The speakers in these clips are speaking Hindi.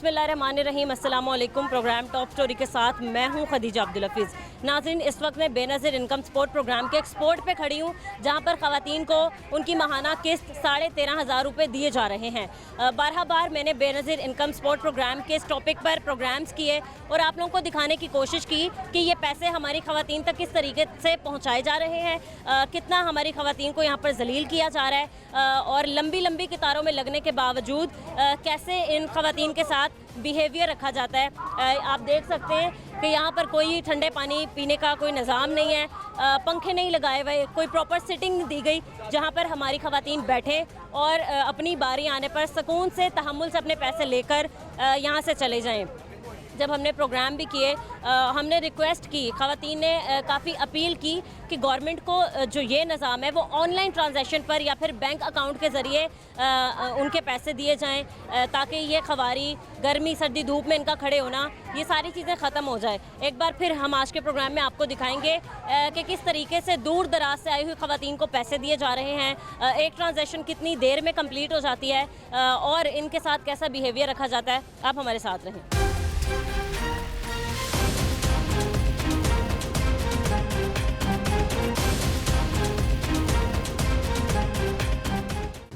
बिस्मिल्लाहिर्रहमानिर्रहीम, अस्सलाम वालेकुम। प्रोग्राम टॉप स्टोरी के साथ मैं हूं खदीजा अब्दुल हफीज़। नाज़रीन, इस वक्त मैं बेनज़ीर इनकम सपोर्ट प्रोग्राम के एक्सपोर्ट पे खड़ी हूं, जहां पर ख़वातीन को उनकी माहाना किस्त 13,500 रुपये दिए जा रहे हैं। बारह बार मैंने बेनज़ीर इनकम सपोर्ट प्रोग्राम के इस टॉपिक पर प्रोग्राम्स किए और आप लोगों को दिखाने की कोशिश की कि ये पैसे हमारी ख़वातीन तक किस तरीके से पहुँचाए जा रहे हैं, कितना हमारी ख़वातीन को यहाँ पर जलील किया जा रहा है और लंबी लंबी कतारों में लगने के बावजूद कैसे इन ख़वातीन के साथ बिहेवियर रखा जाता है। आप देख सकते हैं कि यहाँ पर कोई ठंडे पानी पीने का कोई निज़ाम नहीं है, पंखे नहीं लगाए हुए, कोई प्रॉपर सिटिंग नहीं दी गई जहाँ पर हमारी ख़वातीन बैठे और अपनी बारी आने पर सुकून से तहम्मुल से अपने पैसे लेकर यहाँ से चले जाएँ। जब हमने प्रोग्राम भी किए, हमने रिक्वेस्ट की, ख़वातीन ने काफ़ी अपील की कि गवर्नमेंट को जो ये निज़ाम है वो ऑनलाइन ट्रांजैक्शन पर या फिर बैंक अकाउंट के ज़रिए उनके पैसे दिए जाएं, ताकि ये ख़वारी गर्मी सर्दी धूप में इनका खड़े होना, ये सारी चीज़ें ख़त्म हो जाए। एक बार फिर हम आज के प्रोग्राम में आपको दिखाएंगे कि किस तरीके से दूर दराज से आई हुई ख़वातीन को पैसे दिए जा रहे हैं, एक ट्रांजैक्शन कितनी देर में कम्प्लीट हो जाती है और इनके साथ कैसा बिहेवियर रखा जाता है। आप हमारे साथ रहें।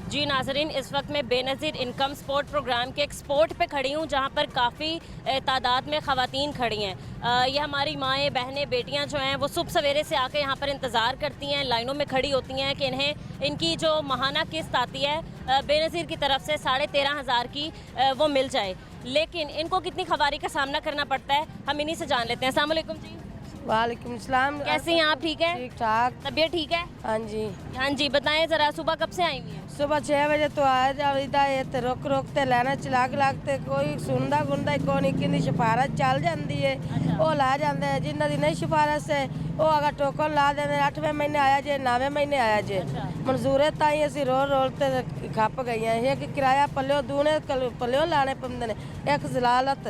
जी नाज़रीन, इस वक्त मैं बेनज़ीर इनकम सपोर्ट प्रोग्राम के एक्सपोर्ट पे खड़ी हूँ, जहाँ पर काफ़ी तादाद में ख़वातीन खड़ी हैं। ये हमारी माएँ, बहनें, बेटियाँ जो हैं वो सुबह सवेरे से आके यहाँ पर इंतज़ार करती हैं, लाइनों में खड़ी होती हैं कि इन्हें इनकी जो माहाना किस्त आती है बेनज़ीर की तरफ से 13,500 की वो मिल जाए। लेकिन इनको कितनी ख़वारी का सामना करना पड़ता है, हम इन्हीं से जान लेते हैं। अस्सलाम वालेकुम जी। वालेकुम सलाम। कैसी हैं आप? ठीक है, ठीक ठाक। तबीयत ठीक है? हाँ जी। हाँ जी, बताएं ज़रा, सुबह कब से आई हुई हैं? सुबह 6 बजे तो आ जाईदा है, तो रोक रोकते लाना चलाक लागते कोई सुनदा गुंदा कोई कि सिफारिश चल जाती है, वो ला जाते हैं। जिन्हों की नहीं सिफारिश है वो अगर टोकन ला देंगे 8वें महीने आया जे 9वें महीने आया जे। मंजूरे ताई असी रोल रोल ते खप गई हैं कि किराया पल्लिओ दूने पल्लिओ लाने पौंदे ने, एक जलालत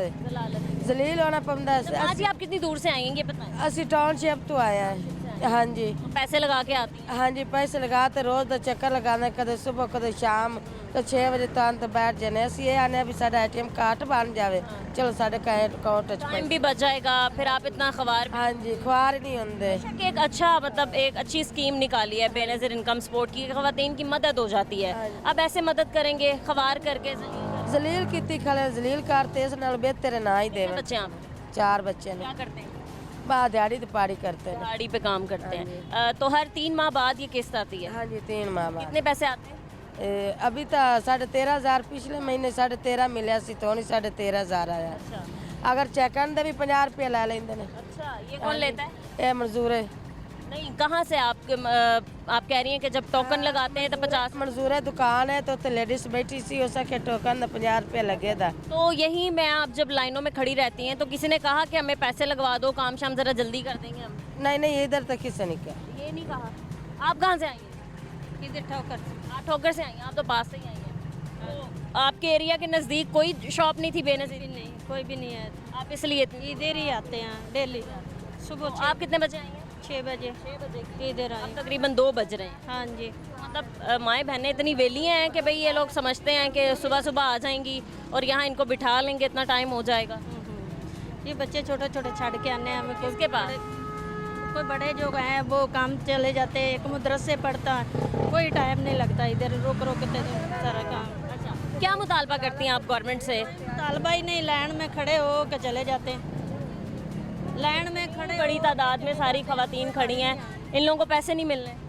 जलील होना पौंदा है। आज आप कितनी दूर से आएंगे बताएं? असी टाउनशिप तो आए हैं। हाँ जी। पैसे लगा के आती हैं? हाँ जी, पैसे लगाते रोज़ का चक्कर लगाने, कदे सुबह कदे शाम, तो 6 बजे तक तो बैठ जाने। असी ये आने भी साडा ATM कार्ड बन जाए, चलो साढ़े अकाउंट टाइम भी बच जाएगा, फिर आप इतना ख्वार। हाँ जी, ख्वार नहीं होंगे। एक अच्छा मतलब एक अच्छी स्कीम निकाली है बेनज़ीर इनकम सपोर्ट की, ख़वातीन की मदद हो जाती है। अब ऐसे मदद करेंगे ख्वार करके जलील की खले जलील करते, इस नाल बेहतर ना ही दे। बच्चे आप? 4 बच्चे क्या करते हैं? दिहाड़ी तो पाड़ी करते हैं, दिहाड़ी पे काम करते हैं। तो हर 3 माह बाद ये किस्त आती है? हाँ जी, 3 माह बाद। कितने पैसे आते हैं? अभी तो 13,500, पिछले महीने 13,500 मिले सी, तो नहीं 13,500 आया। अगर चेकन दे भी 50 रुपये ला लेंगे। अच्छा, ये कौन लेता है? ये मजदूर है। नहीं, कहाँ से आप कह रही हैं कि जब टोकन लगाते हैं तो 50? मंजूर है, दुकान है तो लेडीज बैठी सी, हो सके टोकन का 50 रुपये लगेगा। तो यही मैं, आप जब लाइनों में खड़ी रहती हैं तो किसी ने कहा कि हमें पैसे लगवा दो, काम शाम जरा जल्दी कर देंगे हम? नहीं नहीं, इधर तक किसी ने कहा। ये नहीं कहा। आप कहाँ से आई हैं? किधर? ठोकर से। आप ठोकर से आई हैं? आप तो पास से ही आई हैं। तो आपके एरिया के नज़दीक कोई शॉप नहीं थी बेनज़ीर? नहीं, कोई भी नहीं है। आप इसलिए इधर ही आते हैं डेली सुबह। तो आप कितने बजे आई हैं? 6 बजे। 6 बजे इधर आए। अब तकरीबन 2 बज रहे हैं। हाँ जी। मतलब माएँ बहनें इतनी वेली हैं कि भाई ये लोग समझते हैं कि सुबह सुबह आ जाएंगी और यहाँ इनको बिठा लेंगे, इतना टाइम हो जाएगा। ये बच्चे छोटे छोटे छड़ के आने हमें। किसके पास? कोई बड़े जो हैं वो काम चले जाते हैं, एक मदरसे पढ़ता है, कोई टाइम नहीं लगता, इधर रोक रोक के सारा काम। अच्छा, क्या मुतालबा करती हैं आप गवर्नमेंट से? तालबा ही नहीं, लाइन में खड़े हो के चले जाते हैं। लाइन में खड़े बड़ी तादाद में सारी ख़वातीन खड़ी हैं, इन लोगों को पैसे नहीं मिल रहे?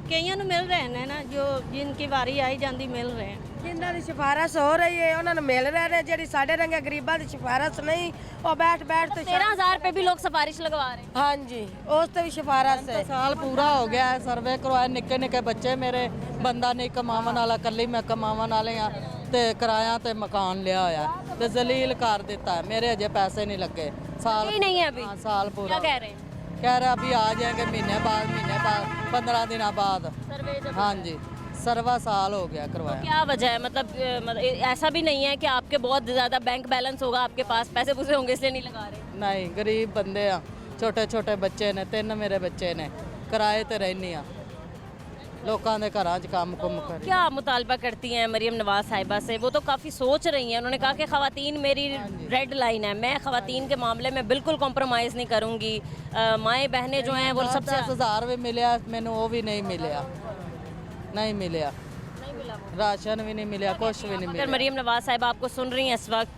कईयों मिल रहे हैं ना, जो जिनकी वारी आई जाती मिल रहे हैं। जिन्हों की सिफारिश हो रही है उन्होंने मिल रहे हैं, जी साढ़े रंगे गरीबों की सिफारिश नहीं, और बैठ बैठ तो 13,000 पे भी लोग सिफारिश लगवा रहे हैं। हाँ जी, उस तो भी सिफारिश है। साल पूरा हो गया है, सर्वे करवाए, निक्के निक्के बच्चे मेरे, बंदा नहीं कमावन वाला, कल्ली मैं कमावन वाले हाँ, ते किराया ते मकान लिया होया ते जलील कर दिता है। मेरे अजे पैसे नहीं लगे, साल ही नहीं है अभी। हाँ, साल पूरा। क्या कह रहे हैं? कह रहे अभी आ जाएंगे महीने बाद 15 दिन बाद। सर्वे जब हाँ जी, सर्वा साल हो गया करवाया। क्या वजह है? मतलब ऐसा भी नहीं है कि आपके बहुत ज़्यादा बैंक बैलेंस होगा, आपके पास पैसे पूसे होंगे इसलिए नहीं लगा रहे? नहीं, गरीब बंदे आ, छोटे छोटे बच्चे ने, 3 मेरे बच्चे ने, किराए ते रहनी आ। ਲੋਕਾਂ ਦੇ ਘਰਾਂ 'ਚ ਕੰਮ ਕੁਮ ਕਰੀ। क्या आप मुतालबा करती हैं मरीम नवाज साहिबा से? वो तो काफ़ी सोच रही हैं, उन्होंने कहा कि ख़वातीन मेरी रेड लाइन है, मैं ख़वातीन के मामले में बिल्कुल कॉम्प्रोमाइज़ नहीं करूँगी। माएँ बहनें जो हैं वो सबसे 10,000 ਵੀ ਮਿਲਿਆ ਮੈਨੂੰ, ਉਹ ਵੀ ਨਹੀਂ ਮਿਲਿਆ, ਨਹੀਂ ਮਿਲਿਆ, ਰਾਸ਼ਨ ਵੀ ਨਹੀਂ ਮਿਲਿਆ, ਕੁਛ ਵੀ ਨਹੀਂ अगर ਮਿਲਿਆ। मरीम नवाज साहिबा आपको सुन रही हैं इस वक्त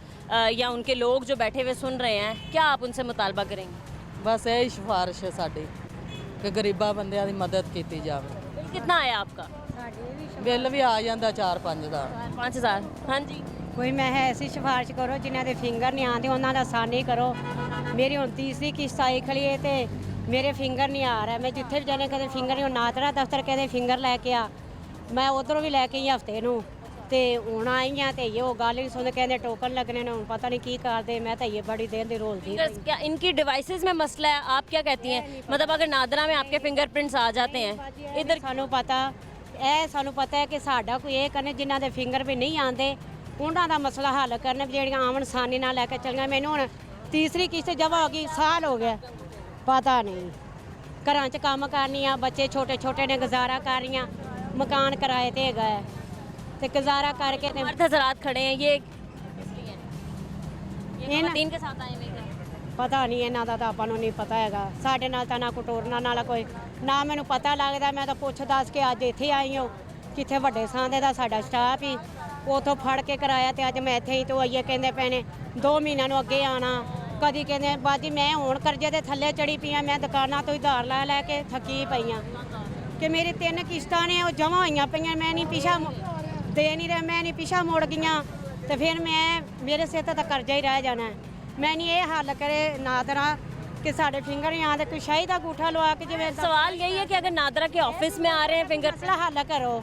या उनके लोग जो बैठे हुए सुन रहे हैं, क्या आप उनसे मुतालबा करेंगे? ਬਸ ਇਹ ਸਿਫਾਰਿਸ਼ ਹੈ ਸਾਡੀ ਕਿ ਗਰੀਬਾਂ ਬੰਦਿਆਂ ਦੀ ਮਦਦ ਕੀਤੀ ਜਾਵੇ। बिल कितना आया आपका? ਬਿੱਲ ਵੀ ਆ ਜਾਂਦਾ 4-5 ਦਾ। 5,000। हाँ जी। ਕੋਈ ਮੈਂ ਐਸੀ ਸਿਫਾਰਿਸ਼ ਕਰੋ ਜਿਨ੍ਹਾਂ ਦੇ ਫਿੰਗਰ ਨਹੀਂ ਆਉਂਦੇ ਉਹਨਾਂ ਦਾ ਆਸਾਨੀ ਕਰੋ। ਮੇਰੀ ਹੁਣ ਤੀਸਰੀ ਕਿਸ਼ਤ ਆਈ ਖੜੀ ਹੈ ਤੇ ਮੇਰੇ ਫਿੰਗਰ ਨਹੀਂ ਆ ਰਿਹਾ। ਮੈਂ ਜਿੱਥੇ ਵੀ ਜਾਣੇ ਕਦੇ ਫਿੰਗਰ ਨਹੀਂ, ਨਾਤਰਾ ਦਫ਼ਤਰ ਕਹਿੰਦੇ ਫਿੰਗਰ ਲੈ ਕੇ ਆ, ਮੈਂ ਉਧਰੋਂ ਵੀ ਲੈ ਕੇ ਆਈ ਹਫਤੇ ਨੂੰ ਤੇ ਹੁਣ ਆਈ ਆ ਤੇ ਇਹ ਉਹ ਗੱਲ ਨਹੀਂ ਸੁਣਦੇ, ਕਹਿੰਦੇ ਟੋਕਨ ਲੱਗਣੇ ਨੇ, ਹੁਣ ਪਤਾ ਨਹੀਂ ਕੀ ਕਰਦੇ। मैं तो ये बड़ी देर दी रोलती फिंगर्स क्या इनकी डिवाइसेस में मसला है? आप क्या कहती हैं? मतलब अगर नादरा में आपके फिंगरप्रिंट्स आ जाते हैं इधर ਸਾਨੂੰ ਪਤਾ ਇਹ ਸਾਨੂੰ ਪਤਾ ਹੈ ਕਿ ਸਾਡਾ ਕੋਈ ਇਹ ਕਰਨੇ ਜਿਨ੍ਹਾਂ ਦੇ ਫਿੰਗਰ ਵੀ ਨਹੀਂ ਆਉਂਦੇ ਉਹਨਾਂ ਦਾ ਮਸਲਾ ਹੱਲ ਕਰਨ, ਜਿਹੜੀਆਂ ਆਮਨ ਸਾਨੀ ਨਾਲ ਲੈ ਕੇ ਚੱਲੀਆਂ। ਮੈਨੂੰ ਹੁਣ ਤੀਸਰੀ ਕਿਸ਼ਤ ਜਮ੍ਹਾਂ ਹੋ ਗਈ, ਸਾਲ ਹੋ ਗਿਆ, ਪਤਾ ਨਹੀਂ। ਘਰਾਂ 'ਚ ਕੰਮ ਕਰਨੀਆਂ, ਬੱਚੇ ਛੋਟੇ ਛੋਟੇ ਨੇ, ਗੁਜ਼ਾਰਾ ਕਰ ਰਹੀਆਂ, ਮਕਾਨ ਕਿਰਾਏ ਤੇ ਹੈਗਾ ਹੈ ਤੇ ਗੁਜ਼ਾਰਾ ਕਰਕੇ ਤੇ मर्द हजरात खड़े हैं, ये ख़वातीन के साथ आए हुए हैं। ਪਤਾ ਨਹੀਂ ਇਹਨਾਂ ਦਾ ਤਾਂ ਆਪਾਂ ਨੂੰ ਨਹੀਂ ਪਤਾ ਹੈਗਾ। ਸਾਡੇ ਨਾਲ ਤਾਂ ਨਾ ਕਟੋਰਨਾ ਨਾਲ ਕੋਈ, ਨਾ ਮੈਨੂੰ ਪਤਾ ਲੱਗਦਾ। ਮੈਂ ਤਾਂ ਪੁੱਛ ਦੱਸ ਕੇ ਅੱਜ ਇੱਥੇ ਆਈ ਹਾਂ, ਕਿੱਥੇ ਵੱਡੇ ਸਾਂਦੇ ਦਾ ਸਾਡਾ ਸਟਾਫ ਹੀ ਉਥੋਂ ਫੜ ਕੇ ਕਰਾਇਆ ਤੇ ਅੱਜ ਮੈਂ ਇੱਥੇ ਹੀ ਤੋਂ ਆਈਏ। ਕਹਿੰਦੇ ਪਏ ਨੇ 2 ਮਹੀਨਿਆਂ ਨੂੰ ਅੱਗੇ ਆਣਾ, ਕਦੀ ਕਹਿੰਦੇ ਬਾਜੀ ਮੈਂ ਹੁਣ ਕਰਜ਼ੇ ਦੇ ਥੱਲੇ ਚੜੀ ਪਈ ਆ, ਮੈਂ ਦੁਕਾਨਾਂ ਤੋਂ ਹੀ ਉਧਾਰ ਲੈ ਕੇ ਥੱਕੀ ਪਈ ਆ ਕਿ ਮੇਰੀ 3 ਕਿਸ਼ਤਾਂ ਨੇ ਉਹ ਜਮ੍ਹਾਂ ਹੋਈਆਂ ਪਈਆਂ, ਮੈਂ ਨਹੀਂ ਪਿਛਾ ਦੇ ਨਹੀਂ ਰਿਹਾ, ਮੈਂ ਨਹੀਂ ਪਿਛਾ ਮੁੜ ਗਈਆਂ ਤੇ ਫਿਰ ਮੈਂ ਮੇਰੇ ਸਿਰ ਤੇ ਤਾਂ ਕਰਜ਼ਾ ਹੀ ਰਹਿ ਜਾਣਾ। ਮੈਂ ਨਹੀਂ ਇਹ ਹੱਲ ਕਰੇ ਨਾਦਰਾ कि साढ़े फिंगर यहाँ कोई शाही का अंगूठा लवा के जिवें सवाल यही है कि अगर नादरा के ऑफिस में आ रहे हैं फिंगर मसला हल करो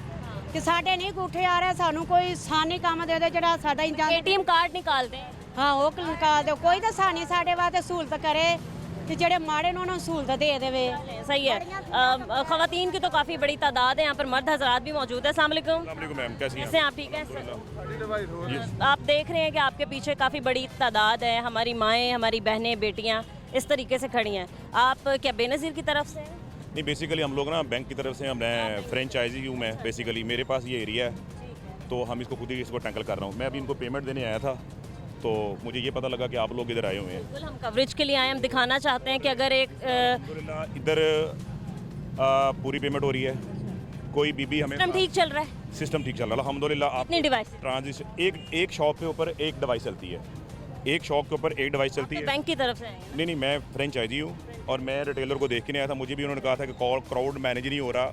कि साढ़े नहीं अंगूठे आ रहे, सानू कोई सानी काम दे दो जरा साडा इंतजाम। एटीएम कार्ड निकालते हैं। हाँ वो निकाल दो, कोई तो सानी साढ़े वास्ते सहूलत करे कि जेड़े माड़े ने उन्होंने सहूलत दे देवे। सही है। ख़वातीन की तो काफ़ी बड़ी तादाद है यहाँ पर, मर्द हजरात भी मौजूद है। अस्सलाम वालेकुम मैम, कैसी हैं कैसे हैं आप? ठीक है। आप देख रहे हैं कि आपके पीछे काफ़ी बड़ी तादाद है, हमारी माएँ, हमारी बहनें, बेटियाँ इस तरीके से खड़ी हैं। आप क्या बेनज़ीर की तरफ से हैं? नहीं, बेसिकली हम लोग ना बैंक की तरफ से, मैं फ्रेंचाइजी हूँ। मैं बेसिकली मेरे पास ये एरिया है तो हम इसको खुद ही इसको टैकल कर रहा हूँ। मैं अभी इनको पेमेंट देने आया था तो मुझे ये पता लगा कि आप लोग इधर आए हुए हैं। बिल्कुल, हम कवरेज के लिए आए। हम दिखाना चाहते हैं कि अगर एक अल्हम्दुलिल्लाह इधर पूरी पेमेंट हो रही है, कोई बीबी हमें सिस्टम ठीक चल रहा है। सिस्टम ठीक चल रहा है अल्हम्दुलिल्लाह। आप कितनी डिवाइस? ट्रांजिशन एक शॉप के ऊपर एक डिवाइस चलती है, एक शॉप के ऊपर एक डिवाइस चलती है। बैंक की तरफ से आए हैं। नहीं, मैं फ्रेंचाइजी हूँ और मैं रिटेलर को देख के नहीं आया था। मुझे भी उन्होंने कहा था कि क्राउड मैनेज नहीं हो रहा,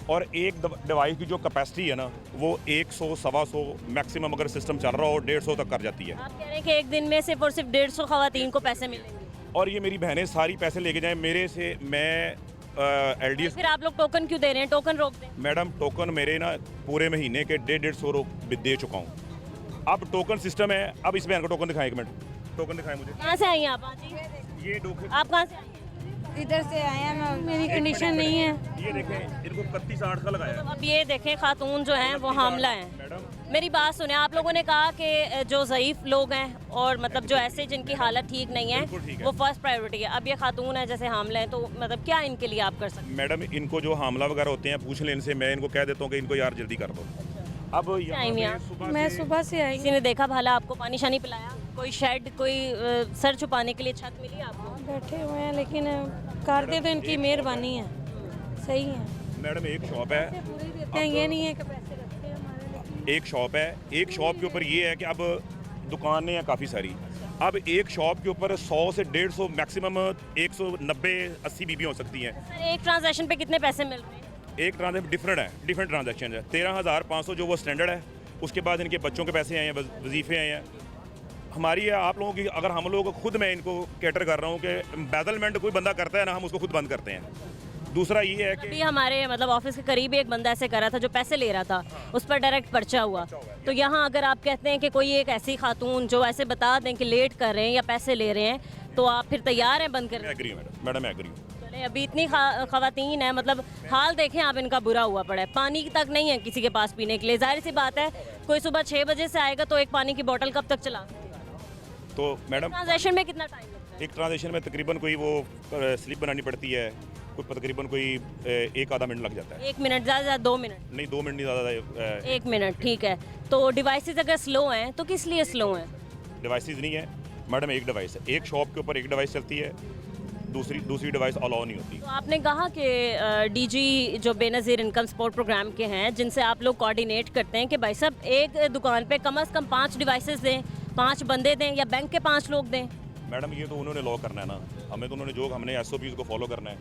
और एक डिवाइस की जो कैपेसिटी है ना वो 100 सवा 100 मैक्सिमम अगर सिस्टम चल रहा हो 150 तक कर जाती है। आप कह रहे हैं कि एक दिन में सिर्फ और सिर्फ 150 ख़वातीन को पैसे मिलेंगे और ये मेरी बहनें सारी पैसे लेके जाएं मेरे से। मैं LDS फिर आप लोग टोकन क्यों दे रहे हैं? टोकन रोक दें। मैडम, टोकन मेरे ना पूरे महीने के 150 दे चुका हूँ। अब टोकन सिस्टम है। अब इस बहन का टोकन दिखाएं, एक मिनट टोकन दिखाएं मुझे। कहाँ से आई हैं आप? हाँ जी, ये टोकन आप कहाँ से आई हैं? इधर से आए हैं, मेरी कंडीशन नहीं है। ये देखें, इनको 31-8 का लगाया है। अब ये देखें, खातून जो हैं वो हामला हैं। मैडम मेरी बात सुने, आप लोगों ने कहा कि जो ज़ईफ़ लोग हैं और मतलब जो ऐसे जिनकी हालत ठीक नहीं बिल्कुल ठीक है है। वो फर्स्ट प्रायोरिटी है। अब ये खातून है जैसे हामला हैं, तो मतलब क्या इनके लिए आप कर सकते हैं? मैडम, इनको जो हमला वगैरह होते हैं पूछ लें इनसे। मैं इनको कह देता हूँ कि इनको यार जल्दी कर दो। अब यहाँ आई हैं पे आप? सुबह मैं से- सुबह से आई किसी ने देखा भाला आपको? पानी शानी पिलाया? कोई शेड, कोई सर छुपाने के लिए छत मिली आपको? बैठे हुए हैं, लेकिन कर दे तो इनकी मेहरबानी है, सही है। मैडम एक शॉप है, देते हैं, ये नहीं है कि पैसे रखते हैं हमारे। एक शॉप है, एक शॉप के ऊपर ये है कि अब दुकानें हैं काफ़ी सारी। अब एक शॉप के ऊपर 100 से 150 मैक्सिमम 190-80 बीबी हो सकती हैं। सर, एक ट्रांजैक्शन पे कितने पैसे मिल रहे हैं? एक ट्रांजेक्शन डिफरेंट ट्रांजेक्शन है। 13,500 जो वो स्टैंडर्ड है, उसके बाद इनके बच्चों के पैसे आए हैं, वजीफे आए हैं। हमारी है आप लोगों की, अगर हम लोग खुद, मैं इनको कैटर कर रहा हूँ कि एम्बेजलमेंट कोई बंदा करता है ना, हम उसको खुद बंद करते हैं। दूसरा ये है कि अभी हमारे मतलब ऑफिस के करीब एक बंदा ऐसे कर रहा था जो पैसे ले रहा था, उस पर डायरेक्ट पर्चा हुआ। तो यहाँ अगर आप कहते हैं कि कोई एक ऐसी खातून जो ऐसे बता दें कि लेट कर रहे हैं या पैसे ले रहे हैं, तो आप फिर तैयार हैं बंद मैं करने? एग्री हूँ मैडम, मैं एग्री हूँ। चले, अभी इतनी खवातीन है, मतलब हाल देखें आप, इनका बुरा हुआ पड़ा है। पानी तक नहीं है किसी के पास पीने के लिए। जाहिर सी बात है, कोई सुबह 6 बजे से आएगा तो एक पानी की बोतल कब तक चला? तो मैडम ट्रांजैक्शन में कितना टाइम लगता है? एक ट्रांजेक्शन में तकरीबन कोई वो स्लिप बनानी पड़ती है, कोई तकरीबन कोई एक आधा मिनट लग जाता है। 1 मिनट ज़्यादा 2 मिनट? नहीं 2 मिनट नहीं ज़्यादा। 1 मिनट, ठीक है। तो डिवाइसेस अगर स्लो हैं तो किस लिए स्लो हैं? डिवाइसेस नहीं है मैडम, एक डिवाइस है, एक शॉप के ऊपर एक डिवाइस चलती है, दूसरी डिवाइस अलाउ नहीं होती। तो आपने कहा कि डीजी जो बेनज़ीर इनकम सपोर्ट प्रोग्राम के हैं जिनसे आप लोग कोऑर्डिनेट करते हैं कि भाई साहब एक दुकान पे कम से कम 5 डिवाइसेस दें, 5 बंदे दें या बैंक के 5 लोग दें। मैडम ये तो उन्होंने लॉ करना है ना, हमें तो उन्होंने जो हमने SOPs को फॉलो करना है,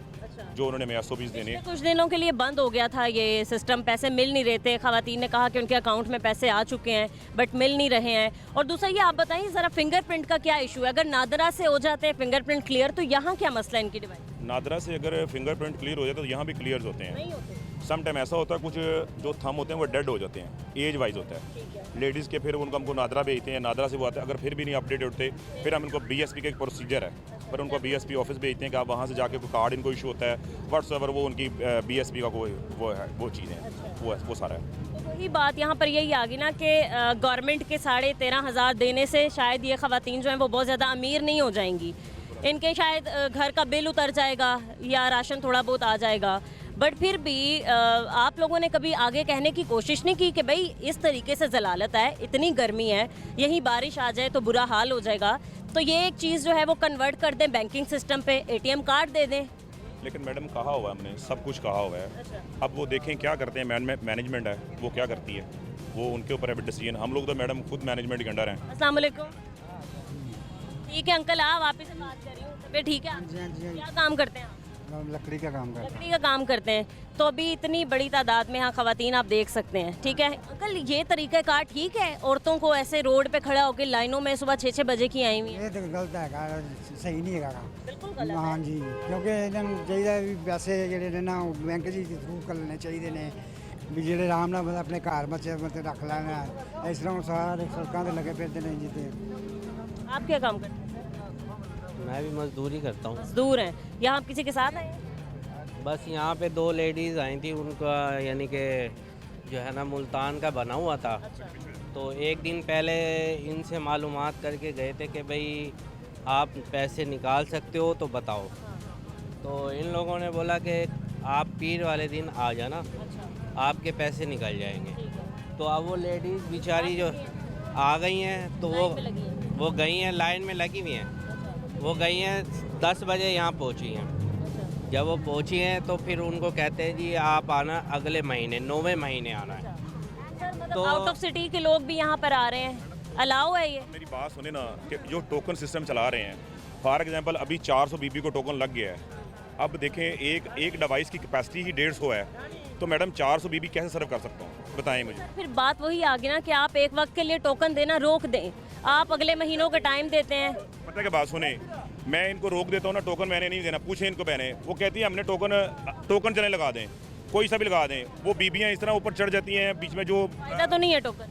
जो उन्होंने हमें SOPs देने हैं। कुछ दिनों के लिए बंद हो गया था ये सिस्टम, पैसे मिल नहीं रहे थे, खवातीन ने कहा कि उनके अकाउंट में पैसे आ चुके हैं बट मिल नहीं रहे हैं। और दूसरा ये आप बताइए ज़रा फिंगरप्रिंट का क्या इशू है? अगर नादरा से हो जाते हैं फिंगरप्रिंट क्लियर तो यहाँ क्या मसला है इनकी डिवाइस? नादरा से अगर फिंगरप्रिंट क्लियर हो जाए तो यहाँ भी क्लियर होते हैं। नहीं होते। सम टाइम ऐसा होता है कुछ जो थंब होते हैं वो डेड हो जाते हैं, एज वाइज होता है। लेडीज़ के फिर उनको हमको नादरा भेजते हैं, नादरा से वो आते हैं, अगर फिर भी नहीं अपडेट होते फिर हम इनको BSP का एक प्रोसीजर है, पर उनको BSP ऑफिस भेजते हैं कि आप वहाँ से जाके कोई कार्ड इनको इशू होता है व्हाट्सएवर, वो उनकी BSP का वो चीज़ें वो सारा है। तो वही बात यहाँ पर यही आ गई ना कि गवर्नमेंट के 13,500 देने से शायद ये खवातीन जो हैं वो बहुत ज़्यादा अमीर नहीं हो जाएंगी, इनके शायद घर का बिल उतर जाएगा या राशन थोड़ा बहुत आ जाएगा, बट फिर भी आप लोगों ने कभी आगे कहने की कोशिश नहीं की कि भाई इस तरीके से जलालत है, इतनी गर्मी है, यहीं बारिश आ जाए तो बुरा हाल हो जाएगा, तो ये एक चीज़ जो है वो कन्वर्ट कर दें बैंकिंग सिस्टम पे, ATM कार्ड दे दें। लेकिन मैडम कहा हुआ है हमने, सब कुछ कहा हुआ है। अब वो देखें क्या करते हैं, मैनेजमेंट है वो क्या करती है, वो उनके ऊपर है डिसीजन। हम लोग तो मैडम खुद मैनेजमेंट के अंडर हैं। अस्सलाम वालेकुम। ठीक है अंकल, आप वापस से बात कर रही हूँ, तबीयत ठीक है? क्या काम करते हैं आप? लकड़ी का काम करते लकड़ी का काम करते हैं। तो अभी इतनी बड़ी तादाद में यहाँ खवातीन आप देख सकते हैं, ठीक है अंकल, ये तरीक़ाकार ठीक है औरतों को ऐसे रोड पे खड़ा होकर लाइनों में सुबह 6-6 बजे की आई हुई हैं? ये तो गलत है, सही नहीं है। बिल्कुल गलत हाँ है। जी, क्योंकि इन्होंने चाहिए भी पैसे ਜਿਹੜੇ ਨਾ ਬੈਂਕ ਜੀ ਦੇ ਥਰੂ ਕਰ ਲੈਣੇ ਚਾਹੀਦੇ ਨੇ ਵੀ ਜਿਹੜੇ ਆਰਾਮ ਨਾਲ ਬੰਦਾ ਆਪਣੇ ਘਰ ਬੱਚੇ ਮਤੇ ਰੱਖ ਲੈਣਾ। ਇਸ ਤਰ੍ਹਾਂ ਸਾਰੇ ਸੜਕਾਂ ਤੇ ਲੱਗੇ ਫਿਰਦੇ ਨੇ ਜੀ ਤੇ। आप क्या काम करते हैं? मैं भी मजदूरी करता हूँ। मजदूर हैं। यहाँ आप किसी के साथ आए हैं? बस यहाँ पे 2 लेडीज़ आई थी, उनका यानी कि जो है ना मुल्तान का बना हुआ था, तो एक दिन पहले इनसे मालूमात करके गए थे कि भाई आप पैसे निकाल सकते हो तो बताओ। तो इन लोगों ने बोला कि आप पीर वाले दिन आ जाना, आपके पैसे निकल जाएंगे। तो अब वो लेडीज़ बेचारी जो आ गई हैं तो वो गई हैं, लाइन में लगी हुई हैं, वो गई हैं 10 बजे यहाँ पहुँची हैं। जब वो पहुँची हैं तो फिर उनको कहते हैं जी आप आना अगले महीने 9वें महीने आना है। तो आउट ऑफ सिटी के लोग भी यहाँ पर आ रहे हैं, अलाउ है ये? मेरी बात सुने ना कि जो टोकन सिस्टम चला रहे हैं, फॉर एग्जांपल अभी 400 BB को टोकन लग गया है। अब देखें एक डिवाइस की कैपेसिटी ही 150 है, तो मैडम 400 BB कैसे सर्व कर सकता हूँ, बताएं मुझे। फिर बात वही आ गई ना कि आप एक वक्त के लिए टोकन देना रोक दें, आप अगले महीनों का टाइम देते हैं। पता है क्या बात सुने, मैं इनको रोक देता हूँ ना, टोकन मैंने नहीं देना, पूछे इनको मैंने, वो कहती है हमने टोकन चलने लगा दें, कोई सा भी लगा दें। वो बीबियाँ इस तरह ऊपर चढ़ जाती हैं बीच में, जो फायदा तो नहीं है टोकन?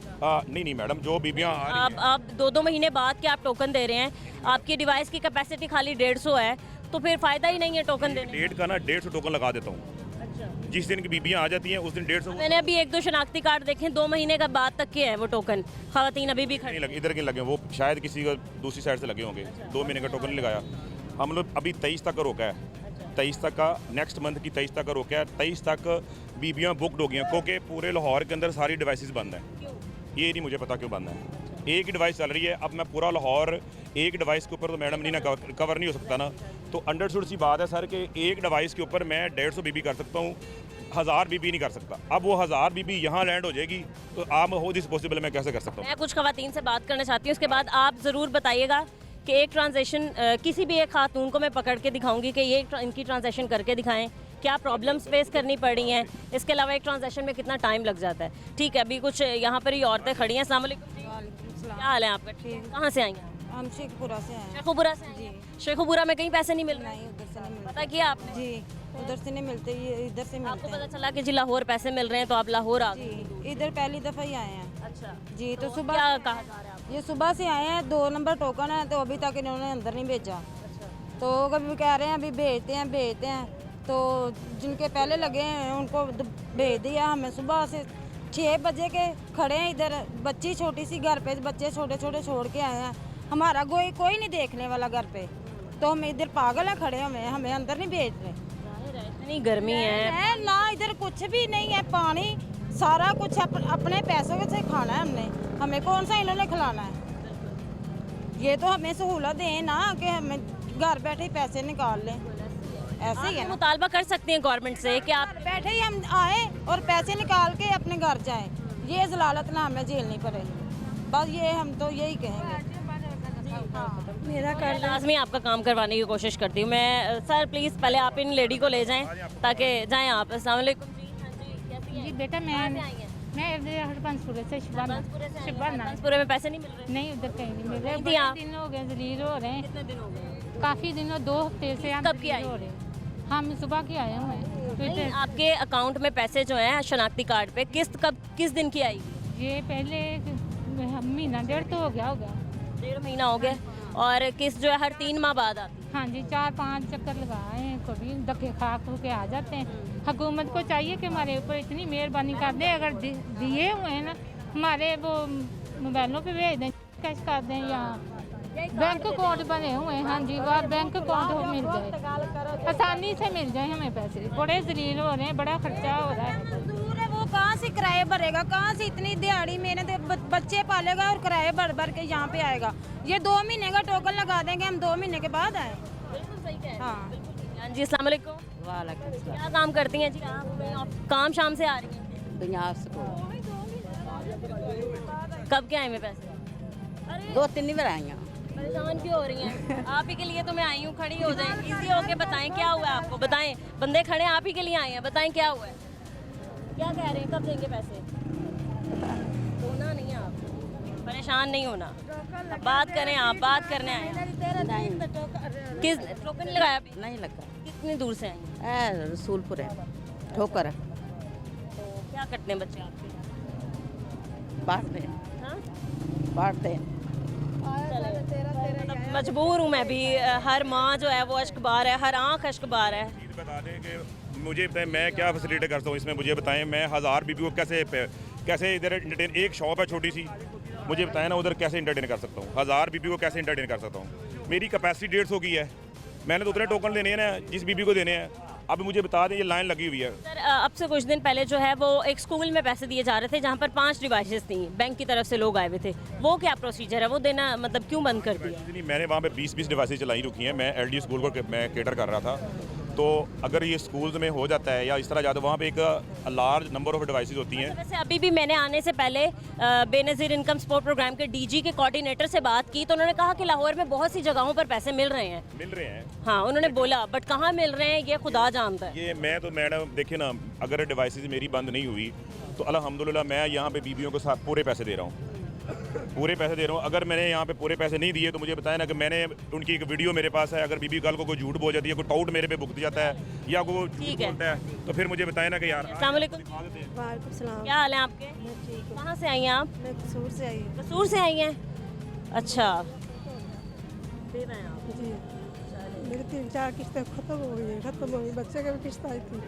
नहीं मैडम, जो बीबियाँ आ रही हैं, आप 2-2 महीने बाद के आप टोकन दे रहे हैं, आपकी डिवाइस की कैपेसिटी खाली 150 है, तो फिर फायदा ही नहीं है टोकन देने। डेट का ना 150 टोकन लगा देता हूँ। जिस दिन की बीबियाँ आ जाती हैं उस दिन 150। मैंने अभी 1-2 शनाख्ती कार्ड देखे, 2 महीने का बाद तक के हैं वो टोकन, खवातीन अभी भी खड़ी। नहीं लगे, इधर के लगे, वो शायद किसी का दूसरी साइड से लगे होंगे। 2 महीने का टोकन नहीं लगाया हम लोग, अभी 23 तक का रोका है, 23 तक का, नेक्स्ट मंथ की 23 तक का रोका है। 23 तक बीबियाँ बुकड हो गई हैं, क्योंकि पूरे लाहौर के अंदर सारी डिवाइसेस बंद हैं। ये नहीं मुझे पता क्यों बंद है, एक डिवाइस चल रही है। अब मैं पूरा लाहौर एक डिवाइस के ऊपर तो मैडम नहीं ना कवर नहीं हो सकता ना, तो अंडरस्टूड सी बात है सर कि एक डिवाइस के ऊपर मैं 150 BB कर सकता हूँ, 1000 BB नहीं कर सकता। अब वो 1000 BB यहाँ लैंड हो जाएगी, तो आप हो दिस पॉसिबल मैं कैसे कर सकता हूँ। मैं कुछ खवातीन से बात करना चाहती हूँ, उसके बाद आप ज़रूर बताइएगा कि एक ट्रांजेक्शन किसी भी एक खातून को मैं पकड़ के दिखाऊंगी कि ये इनकी ट्रांजेक्शन करके दिखाएं, क्या प्रॉब्लम्स फेस करनी पड़ रही हैं, इसके अलावा एक ट्रांजेक्शन में कितना टाइम लग जाता है। ठीक है, अभी कुछ यहाँ पर ही औरतें खड़ी हैं। अस्सलाम वालेकुम, क्या हाल है आपका? ठीक, कहाँ से आई हैं? हम शेखपुरा से हैं। शेखुपुरा से जी। शेखुपुरा में कहीं पैसे नहीं मिल रहे? नहीं, उधर से नहीं मिलते। पता किया आपने? जी, उधर से नहीं मिलते, ये इधर से मिलते आपको हैं। पता चला कि जी लाहौर पैसे मिल रहे हैं तो आप लाहौर आ गए? जी, इधर पहली दफ़ा ही आए हैं। अच्छा जी, तो सुबह क्या कहा जा रहा है आपको? ये सुबह से आए हैं, 2 नंबर टोकन है, तो अभी तक इन्होंने अंदर नहीं भेजा। तो कभी कह रहे हैं अभी भेजते हैं, तो जिनके पहले लगे हैं उनको भेज दिया। हमें सुबह से 6 बजे के खड़े हैं इधर, बच्ची छोटी सी घर पे, बच्चे छोटे छोटे छोड़ के आए हैं, हमारा कोई नहीं देखने वाला घर पे, तो हम इधर पागल हैं खड़े, हमें अंदर नहीं भेज रहे। इतनी गर्मी है। ना इधर कुछ भी नहीं है, पानी सारा कुछ अपने पैसों से खाना है हमने, हमें कौन सा इन्होंने खिलाना है। ये तो हमें सहूलत दें ना कि हमें घर बैठे पैसे निकाल लें, ऐसे ही है ना। मुतालबा कर सकते हैं गवर्नमेंट से कि आप बैठे ही हम आए और पैसे निकाल के अपने घर जाएं, ये जलालत ना हमें झेलनी पड़े, बस ये हम तो यही कहेंगे। मेरा कर लाजमी आपका काम करवाने की कोशिश करती हूँ मैं। सर प्लीज़ पहले आप इन लेडी को ले जाएं ताकि जाएं आप। अस्सलाम वालेकुम जी। हाँ जी, कैसी हैं? जी बेटा मैं हरबंसपुरे से हरबंसपुरे में पैसे नहीं मिल रहे? नहीं, उधर कहीं नहीं मिल रहे। नहीं थी आप? दिन हो गए, जलील हो रहे हैं, कितने दिन हो गए? काफ़ी दिनों 2 हफ्ते से हम कब की जलील आई? हो रहे हैं। हम सुबह के आए हुए हैं। तो नहीं, आपके अकाउंट में पैसे जो हैं शनाख्ती कार्ड पे किस्त कब किस दिन की आएगी? ये पहले महीना 1.5 तो हो गया होगा। 1.5 महीना हो गया। और किस्त जो है हर 3 माह बाद आती है? हाँ जी, 4-5 चक्कर लगाए हैं, कभी धक्के खा के आ जाते हैं। हुकूमत को चाहिए कि हमारे ऊपर इतनी मेहरबानी कर दे, अगर दिए हुए हैं ना हमारे वो मोबाइलों पे भेज दें, कैश कर दें, या बैंक अकाउंट बने हुए हैं। हाँ जी, वह बैंक अकाउंट मिल जाए, आसानी से मिल जाए हमें पैसे। बड़े जलील हो रहे हैं, बड़ा खर्चा हो रहा है। दूर है, वो कहाँ से किराए भरेगा, कहाँ से इतनी दिहाड़ी मेहनत बच्चे पालेगा और किराए भर के यहाँ पे आएगा। ये 2 महीने का टोकन लगा देंगे, हम 2 महीने के बाद आए। बिल्कुल सही कह रहे हैं। हाँ हाँ जी, अस्सलाम वालेकुम। क्या काम करती हैं जी आप? काम शाम से आ रही हैं? कब के आए मैं पैसे? 2-3 बार आई हूँ। परेशान क्यों हो रही हैं? आप ही के लिए तो मैं आई हूँ, खड़ी हो जाएं इजी होके। बताएं क्या हुआ है आपको, बताएं। बंदे खड़े आप ही के लिए आए हैं, बताएं क्या हुआ है, क्या कह रहे हैं, कब देंगे पैसे? रोना नहीं है आप, परेशान नहीं होना, बात करें, आप बात करने आए हैं। किस टोकन लगाया अभी? नहीं लगा कितनी दूर से आई हैं? रसूलपुर है ठोकर तो क्या करते हैं बच्चे आपके? बांटते हैं हाँ? बांटते हैं। मतलब मजबूर हूँ मैं भी। हर माँ जो है वो अश्कबार है, हर आँख अश्कबार है। चीज़ बता दें कि मुझे बताएं मैं क्या फैसिलिटी करता हूँ इसमें, मुझे बताएं मैं 1000 बीबी को कैसे इधर इंटरटेन, एक शॉप है छोटी सी, मुझे बताएं ना उधर कैसे इंटरटेन कर सकता हूँ, 1000 बीबी को कैसे इंटरटेन कर सकता हूँ। मेरी कैपेसिटी 150 की है, मैंने तो उतने टोकन लेने हैं ना जिस बीबी को देने हैं। अब मुझे बता दें ये लाइन लगी हुई है। सर अब से कुछ दिन पहले जो है वो एक स्कूल में पैसे दिए जा रहे थे जहाँ पर 5 डिवाइसेस थी, बैंक की तरफ से लोग आए हुए थे, वो क्या प्रोसीजर है, वो देना मतलब क्यों बंद कर दिया? नहीं, मैंने वहाँ पे 20-20 डिवाइसेस चलाई रुकी हैं। मैं एलडी स्कूल को मैं केटर कर रहा था, तो अगर ये स्कूल्स में हो जाता है या इस तरह जाता है, वहाँ पे एक लार्ज नंबर ऑफ डिवाइसेस होती हैं। वैसे अभी भी मैंने आने से पहले बेनज़ीर इनकम सपोर्ट प्रोग्राम के डीजी के कोऑर्डिनेटर से बात की, तो उन्होंने कहा कि लाहौर में बहुत सी जगहों पर पैसे मिल रहे हैं। हाँ, उन्होंने बोला, बट कहाँ मिल रहे हैं ये खुदा जानता है। ये मैं तो मैडम देखिए ना, अगर डिवाइसेस मेरी बंद नहीं हुई तो अल्हम्दुलिल्लाह मैं यहाँ पे बीबियों के साथ पूरे पैसे दे रहा हूँ, पूरे पैसे दे रहा हूँ। अगर मैंने यहाँ पे पूरे पैसे नहीं दिए तो मुझे बताया ना कि मैंने उनकी एक वीडियो मेरे पास है, अगर बीबी कल को कोई झूठ बोल जाती है, कोई टाउट मेरे पे बुक जाता है या कोई झूठ बोलता है, तो फिर मुझे बताया ना कि यार। अस्सलाम वालेकुम। वालेकुम सलाम। क्या हाल है आपके? कहाँ से आई हैं आप? मैं कसूर से आई हूँ। कसूर से आई हैं? अच्छा, फिर आए आप? जी, मेरी 3-4 किस्तें खत्म हो गई, बच्चे की भी किस्त आई थी।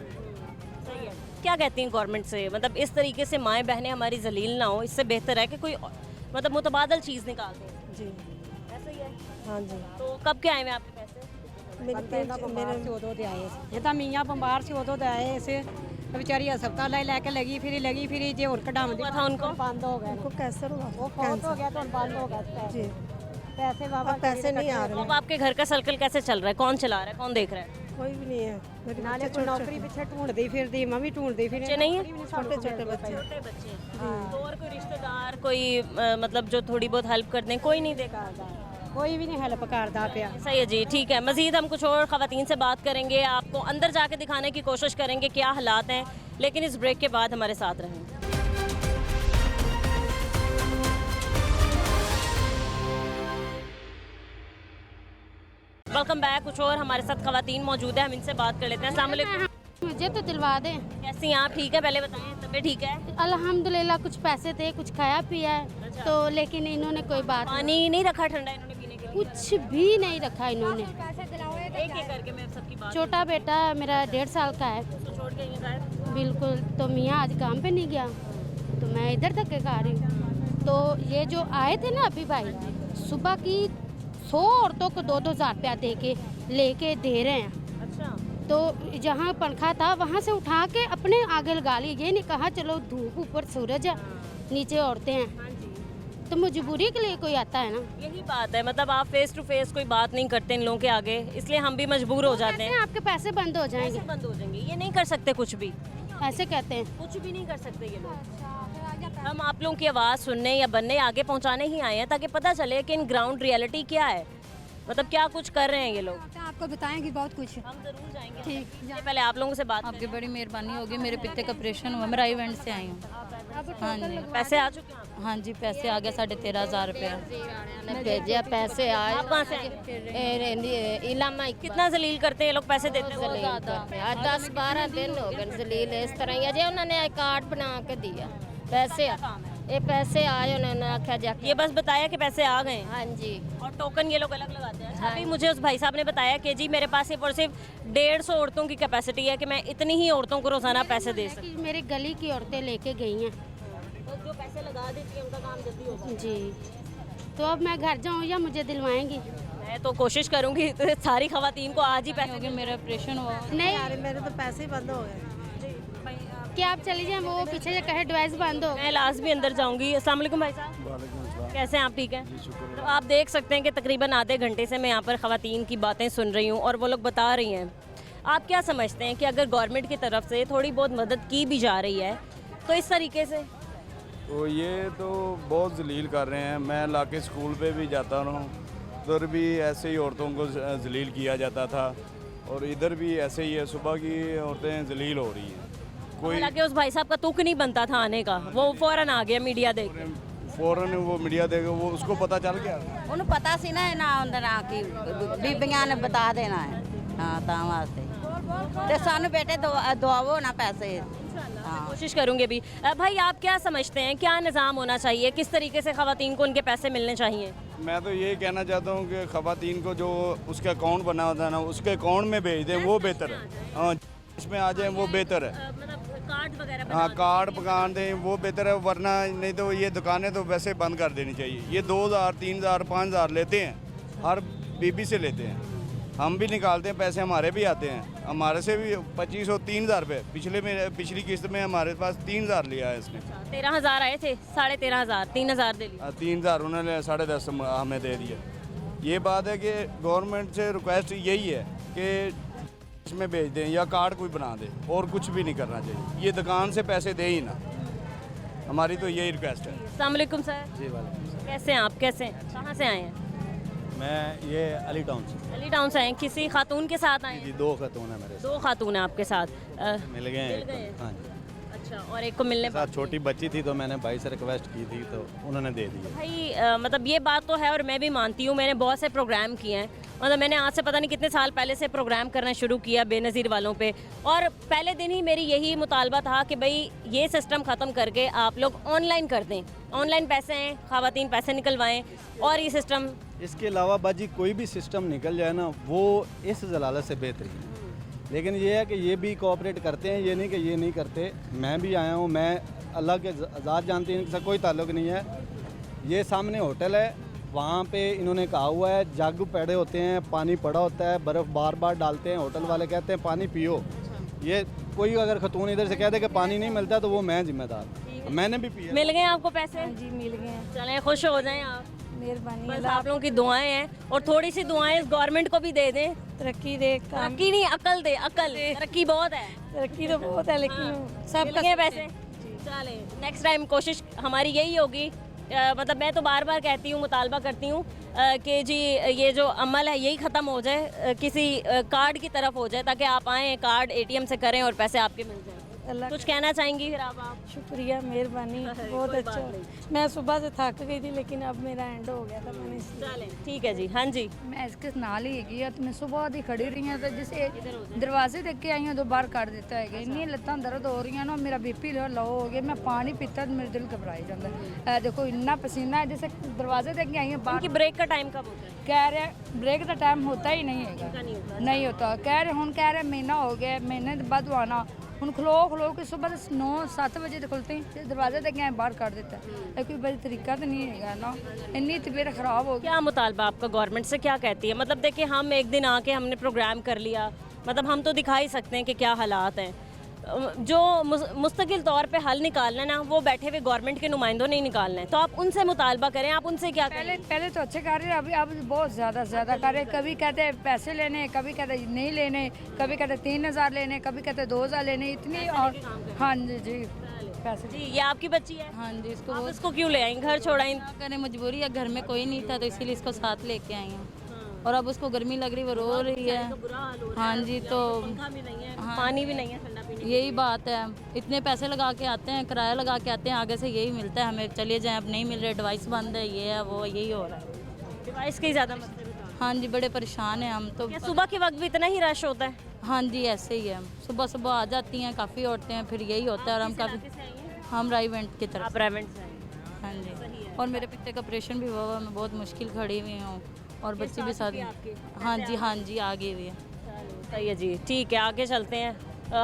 सही है। क्या कहती हैं गवर्नमेंट से, मतलब इस तरीके से माएँ बहनें हमारी जलील ना हो, इससे बेहतर है कि कोई मतलब मुतबादल चीज़ निकाल दें। जी ऐसा ही है। हाँ जी। तो कब के आए हुए आपके पैसे? उदों दे आए ये तो मियाँ बंबार से उदों दे आए ऐसे बेचारी अस्पताल लैके लगी फिरी जे और कढ़ाव हुआ था उनको? बंद हो गया, उनको कैंसर हुआ, वो फौत हो गया तो बंद हो गया। जी, पैसे बाबा अब पैसे नहीं आ रहे, अब आपके घर का सर्कल कैसे चल रहा है, कौन चला रहा है, कौन देख रहा है? कोई भी नहीं है। मेरे नाले बच्चे कोई नौकरी पीछे ढूंढती फिरदी, मैं भी ढूंढती फिर बच्चे नहीं है? छोटे छोटे बच्चे। छोटे बच्चे। तो और कोई रिश्तेदार, कोई मतलब जो थोड़ी बहुत हेल्प कर दें, कोई नहीं देखा? कोई भी नहीं हेल्प करता पिया। सही है जी, ठीक है। मज़ीद हम कुछ और ख़वातीन से बात करेंगे, आपको अंदर जाके दिखाने की कोशिश करेंगे क्या हालात हैं, लेकिन इस ब्रेक के बाद हमारे साथ रहें। Welcome back. कुछ और हमारे साथ ख़वातीन मौजूद है, हम इनसे बात कर लेते हैं। अस्सलाम वालेकुम। मुझे तो दिलवा दें। कैसी हैं आप? ठीक है, पहले बताएं, तबीयत ठीक है? अल्हम्दुलिल्लाह, कुछ पैसे थे, कुछ खाया पिया है तो, लेकिन इन्होंने कोई बात पानी नहीं रखा ठंडा इन्होंने पीने के लिए? कुछ भी नहीं रखा इन्होंने। एक एक करके मैं सबकी बात। छोटा बेटा मेरा 1.5 साल का है। उसको छोड़ के ये गायब? बिल्कुल। तो मियाँ आज काम पे नहीं गया तो मैं इधर धक्के खा रही हूँ। तो ये जो आए थे ना अभी भाई, सुबह की 100 औरतों को 2-2 हज़ार रुपया दे के लेके दे रहे हैं। अच्छा। तो जहाँ पंखा था वहाँ से उठा के अपने आगे लगा ली, ये नहीं कहा चलो धूप ऊपर सूरज है नीचे औरतें हैं, तो मजबूरी के लिए कोई आता है ना। यही बात है, मतलब आप फेस टू फेस कोई बात नहीं करते इन लोगों के आगे, इसलिए हम भी मजबूर हो जाते हैं। आपके पैसे बंद हो जाएंगे, बंद हो जाएंगे, ये नहीं कर सकते कुछ भी, ऐसे कहते हैं। कुछ भी नहीं कर सकते ये लोग। हम आप लोगों की आवाज़ सुनने या बनने आगे पहुंचाने ही आए हैं ताकि पता चले कि इन ग्राउंड रियलिटी क्या है, मतलब क्या कुछ कर रहे हैं ये लोग। आपको बताएंगे बहुत कुछ। हम जरूर जाएंगे। ठीक। इससे पहले आप लोगों से बात आपकी बड़ी मेहरबानी होगी, मेरे पिता का ऑपरेशन हुआ, मैं राईवेंट से आई हूँ। हाँ जी, पैसे आ चुके हैं आपको? हाँ जी, पैसे आ गए 13,500 रुपया भेजा, पैसे आए। आप कहाँ से आए? इलामा कितना जलील करते हैं ये लोग, पैसे देते हैं? आज 10-12 दिन हो गए जलील इस तरह ही। अजय उन्होंने कार्ड बना के दिया, पैसे ये पैसे आए, उन्होंने आख्या जाके ये बस बताया कि पैसे आ गए। हाँ जी। और टोकन ये लोग अलग लगाते हैं। अभी मुझे उस भाई साहब ने बताया कि जी मेरे पास सिर्फ और सिर्फ 150 औरतों की कैपेसिटी है कि मैं इतनी ही औरतों को रोजाना पैसे दे सकती कि मेरी गली की औरतें लेके गई हैं, हूँ। जो पैसे लगा देती हैं उनका काम जल्दी होता है। जी। तो अब मैं घर जाऊँ या मुझे दिलवाएंगी? मैं तो कोशिश करूंगी तो सारी खवातीन को आज ही पैसे क्योंकि मेरा ऑपरेशन हुआ। नहीं, मेरे तो पैसे ही बंद हो गए। क्या आप चली जाए, वो पीछे से कहे डिवाइस बंद हो। मैं लास्ट भी अंदर जाऊंगी। अस्सलाम वालेकुम भाई साहब, कैसे हैं आप? ठीक हैं? तो आप देख सकते हैं कि तकरीबन आधे घंटे से मैं यहाँ पर खवातीन की बातें सुन रही हूँ और वो लोग बता रही हैं। आप क्या समझते हैं कि अगर गवर्नमेंट की तरफ से थोड़ी बहुत मदद की भी जा रही है तो इस तरीके से? तो ये तो बहुत जलील कर रहे हैं। मैं लाके स्कूल पे भी जाता रहा हूँ, उधर भी ऐसे ही औरतों को जलील किया जाता था और इधर भी ऐसे ही है। सुबह की औरतें जलील हो रही हैं। कोई हालांकि उस भाई साहब का तुक नहीं बनता था आने का, वो फौरन आ गया मीडिया देख के। फौरन वो मीडिया देगा, वो उसको पता चल गया। ਉਹਨੂੰ ਪਤਾ ਸੀ ਨਾ ਇਹਨਾਂ ਹੁੰਦਾ ਨਾ ਕਿ ਬੀਬੀਆਂ ਨੇ ਬਤਾ ਦੇਣਾ ਹੈ ਹਾਂ ਤਾਂ ਵਾਸਤੇ ਤੇ ਸਾਨੂੰ ਬੇਟੇ ਦਵਾਵੋ ਨਾ पैसे। कोशिश करूंगी अभी। भाई आप क्या समझते हैं, क्या निज़ाम होना चाहिए, किस तरीके से खवातीन को उनके पैसे मिलने चाहिए? मैं तो यही कहना चाहता हूँ कि खवातीन को जो उसका अकाउंट बना होता है ना, उसके अकाउंट में भेज दें, वो बेहतर है। हाँ, इसमें आ जाए वो बेहतर है। कार्ड वगैरह हाँ, कार्ड पकान दें, वो बेहतर है। वरना नहीं तो ये दुकानें तो वैसे बंद कर देनी चाहिए। ये 2,000, 3,000, 5,000 लेते हैं, हर बीबी से लेते हैं। हम भी निकालते हैं पैसे, हमारे भी आते हैं। हमारे से भी 2,500, 3,000 रुपये पिछली किस्त में हमारे पास 3,000 लिया है इसने। 13,000 आए थे, 13,500, 3,000 दे लिए। 3,000 उन्होंने 10.5 हमें दे दिया। ये बात है कि गवर्नमेंट से रिक्वेस्ट यही है कि इसमें भेज दें या कार्ड कोई बना दे, और कुछ भी नहीं करना चाहिए। ये दुकान से पैसे दे ही ना, हमारी तो यही रिक्वेस्ट है। अस्सलाम वालेकुम सर। जी वालेकुम। कैसे हैं आप, कैसे हैं, कहाँ से आए हैं? मैं ये अली टाउन से। अली टाउन से आए हैं। किसी खातून के साथ आए जी, हैं? 2 खातून है मेरे 2 खातून हैं आपके साथ। मिल गए मिल गए? हाँ जी। अच्छा, और एक को मिलने साथ छोटी बच्ची थी तो मैंने भाई से रिक्वेस्ट की थी तो उन्होंने दे दिया। भाई मतलब ये बात तो है और मैं भी मानती हूँ, मैंने बहुत से प्रोग्राम किए हैं। मतलब मैंने आज से पता नहीं कितने साल पहले से प्रोग्राम करना शुरू किया बेनज़ीर वालों पे, और पहले दिन ही मेरी यही मुतालबा था कि भाई ये सिस्टम ख़त्म करके आप लोग ऑनलाइन कर दें। ऑनलाइन पैसे हैं, ख़वातीन पैसे निकलवाएं, और ये सिस्टम इसके अलावा बाजी कोई भी सिस्टम निकल जाए ना, वो इस जलालत से बेहतरीन है। लेकिन ये है कि ये भी कोऑपरेट करते हैं, ये नहीं कि ये नहीं करते। मैं भी आया हूँ, मैं अल्लाह के ज़ात जानती हूँ, इनसे कोई ताल्लुक़ नहीं है। ये सामने होटल है, वहाँ पे इन्होंने कहा हुआ है जग पड़े होते हैं, पानी पड़ा होता है, बर्फ़ बार बार डालते हैं। होटल वाले कहते हैं पानी पियो। ये कोई अगर खतून इधर से कह दे कि पानी नहीं मिलता तो वो मैं जिम्मेदार। मैंने भी पिया। मिल गए आपको पैसे? जी मिल गए। चलें, खुश हो जाएं आप। मेहरबानी। बस आप लोगों की दुआएं हैं, और थोड़ी सी दुआएं इस गवर्नमेंट को भी दे दें। तरक्की दे, तरक्की नहीं, अकल दे, अकल। तरक्की बहुत है, तरक्की तो बहुत है, लेकिन सब मिल गए पैसे। चले, नेक्स्ट टाइम कोशिश हमारी यही होगी। मतलब मैं तो बार बार कहती हूँ, मुतालबा करती हूँ कि जी ये जो अमल है यही ख़त्म हो जाए, किसी कार्ड की तरफ हो जाए, ताकि आप आएँ, कार्ड ATM से करें और पैसे आपके मिल जाएं। अल्लाह कुछ कहना चाहेंगी फिर आप? शुक्रिया, मेहरबानी, बहुत अच्छा। मैं सुबह से थक गई थी, लेकिन अब मेरा एंड हो गया था, मैंने चलें, ठीक है जी। हाँ जी, मैं इसके नाल ही गई तो मैं सुबह दी खड़ी रही हूँ, तो जिसे दरवाजे देख के आई हूँ तो बाहर कर देता है। इन्नी लत्तां दर्द हो रही हैं ना, मेरा BP लो हो गया। मैं पानी पीता तो मेरा दिल घबराई जाता है। देखो इन्ना पसीना है, जैसे दरवाजे देख के आई हूँ बाहर। ब्रेक का टाइम कब होता है? कह रहे ब्रेक का टाइम होता ही नहीं है, नहीं होता। कह रहे हूँ, कह रहे महीना हो गया, महीने बाद आना। ਹੁਣ ਖਲੋ ਕੇ ਸਵੇਰ 9-7 ਵਜੇ ਤੇ ਖੁੱਲਤੇ हैं दरवाजे तक यहाँ बाहर कर देता है। कोई बड़ी तरीका तो नहीं है ना, इतनी तबीयत ख़राब हो गई। क्या मुतालबा आपका गवर्नमेंट से, क्या कहती है? मतलब देखिए, हम एक दिन आके हमने प्रोग्राम कर लिया मतलब हम तो दिखा ही सकते हैं कि क्या हालात हैं। जो मुस्तकिल तौर पे हल निकालना है ना, वो बैठे हुए गवर्नमेंट के नुमाइंदों ने ही निकालना है। तो आप उनसे मुतालबा करें, आप उनसे क्या करें? पहले तो अच्छे कर रहे हैं, अभी अब बहुत ज़्यादा कर रहे हैं। कभी कहते हैं पैसे लेने, कभी कहते नहीं लेने, कभी कहते 3,000 लेने, कभी कहते 2,000 लेने, इतनी। और हाँ जी पैसे जी, ये आपकी बच्ची है? हाँ जी, आप इसको क्यों ले आई, घर छोड़ाई? करें, मजबूरी है, घर में कोई नहीं था तो इसीलिए इसको साथ लेके आई हूँ। और अब उसको गर्मी लग रही, वो रो रही है। हाँ जी, तो पानी भी नहीं है ठंडा पीने। यही बात है, इतने पैसे लगा के आते हैं, किराया लगा के आते हैं, आगे से यही मिलता है हमें, चले जाएं, अब नहीं मिल रहे, डिवाइस बंद है, ये है वो, यही हो रहा है। डिवाइस के ज़्यादा मसले? हाँ जी, बड़े परेशान हैं हम तो। सुबह के वक्त भी इतना ही रश होता है? हाँ जी, ऐसे ही है, सुबह सुबह आ जाती हैं काफ़ी औरतें हैं, फिर यही होता है। और हम काफ़ी, हम राईवेंट की तरफ। राईवेंट से? हाँ जी, और मेरे पिता का ऑपरेशन भी हुआ, मैं बहुत मुश्किल खड़ी हुई हूँ, और बच्ची भी साथ। हाँ जी, आ गई हुई है। सही है जी, ठीक है, आगे चलते हैं,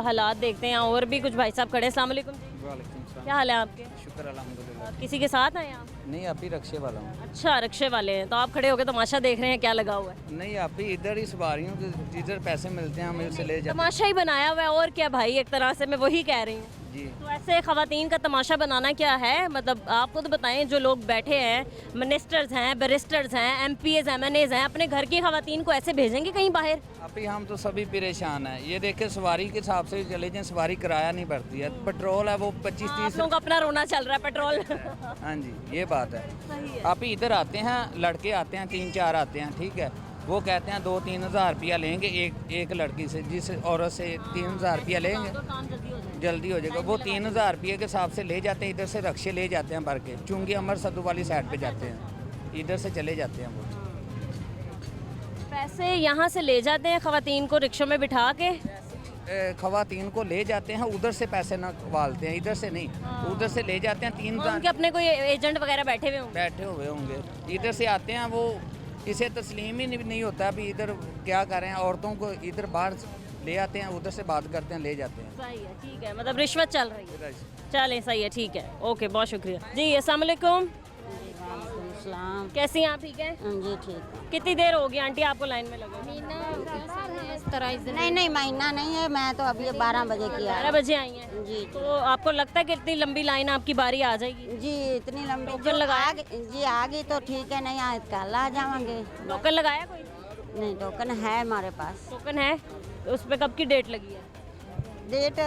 हालात देखते हैं। और भी कुछ भाई साहब खड़े। अस्सलाम वालेकुम जी। वालेकुम सलाम। क्या हाल है आपके? शुक्र अल्हम्दुलिल्लाह। किसी के साथ आए आप? नहीं, आप ही रक्शे वाला हूँ। अच्छा, रक्शे वाले हैं, तो आप खड़े होकर तमाशा देख रहे हैं, क्या लगा हुआ है? नहीं, आप भी इधर ही सवार रही हूँ, जिधर पैसे मिलते हैं हम उससे ले जाते तमाशा ही बनाया हुआ है, और क्या भाई, एक तरह से मैं वही कह रही हूँ जी। तो ऐसे ख़वातीन का तमाशा बनाना क्या है? मतलब आपको तो बताएं, जो लोग बैठे हैं, मिनिस्टर्स हैं, बैरिस्टर्स हैं, MPs MNAs हैं, अपने घर की ख़वातीन को ऐसे भेजेंगे कहीं बाहर? आप ही, हम तो सभी परेशान हैं। ये देखे, सवारी के हिसाब से चले जाएं, सवारी किराया नहीं बढ़ती है, पेट्रोल है वो 25-30। लोगों का अपना रोना चल रहा है, पेट्रोल। हाँ जी, ये बात है। आप ही इधर आते हैं, लड़के आते हैं, 3-4 आते हैं, ठीक है, वो कहते हैं 2-3 हज़ार रुपया लेंगे एक लड़की से, जिस औरत से 3 हज़ार रुपया लेंगे, जल्दी हो जाएगा। वो 3 हज़ार रुपये के हिसाब से ले जाते हैं, इधर से रक्शे ले जाते हैं भर के, चूँकि अमर सद्दू वाली साइड पे जाते हैं, इधर से चले जाते हैं वो। पैसे यहाँ से ले जाते हैं ख़वातीन को रिक्शों में बिठा के? ख़वातीन को ले जाते हैं, उधर से पैसे ना वालते हैं, इधर से नहीं, उधर से ले जाते हैं। 3 हज़ार उनके अपने कोई एजेंट वगैरह बैठे हुए होंगे, इधर से आते हैं। वो इसे तस्लीम ही नहीं होता अभी इधर क्या कर रहे हैं, औरतों को इधर बाहर ले आते हैं, उधर से बात करते हैं, ले जाते हैं। सही है, ठीक है, मतलब रिश्वत चल रही है। चलें, सही है, ठीक है, ओके, बहुत शुक्रिया जी। अस्सलाम वालेकुम। कैसी हैं आप? ठीक है जी, ठीक। कितनी देर होगी आंटी आपको लाइन में लगे? नहीं, महीना नहीं है, मैं तो अभी 12 बजे की 12 बजे आई हैं जी। तो आपको लगता है कि इतनी लंबी लाइन आपकी बारी आ जाएगी? जी, इतनी लंबी टोकन लगाया? जी, आ गई तो ठीक है, नहीं आए कल आ जाएंगे। टोकन लगाया कोई? नहीं, टोकन है हमारे पास। टोकन है, तो उस पर कब की डेट लगी है? डेट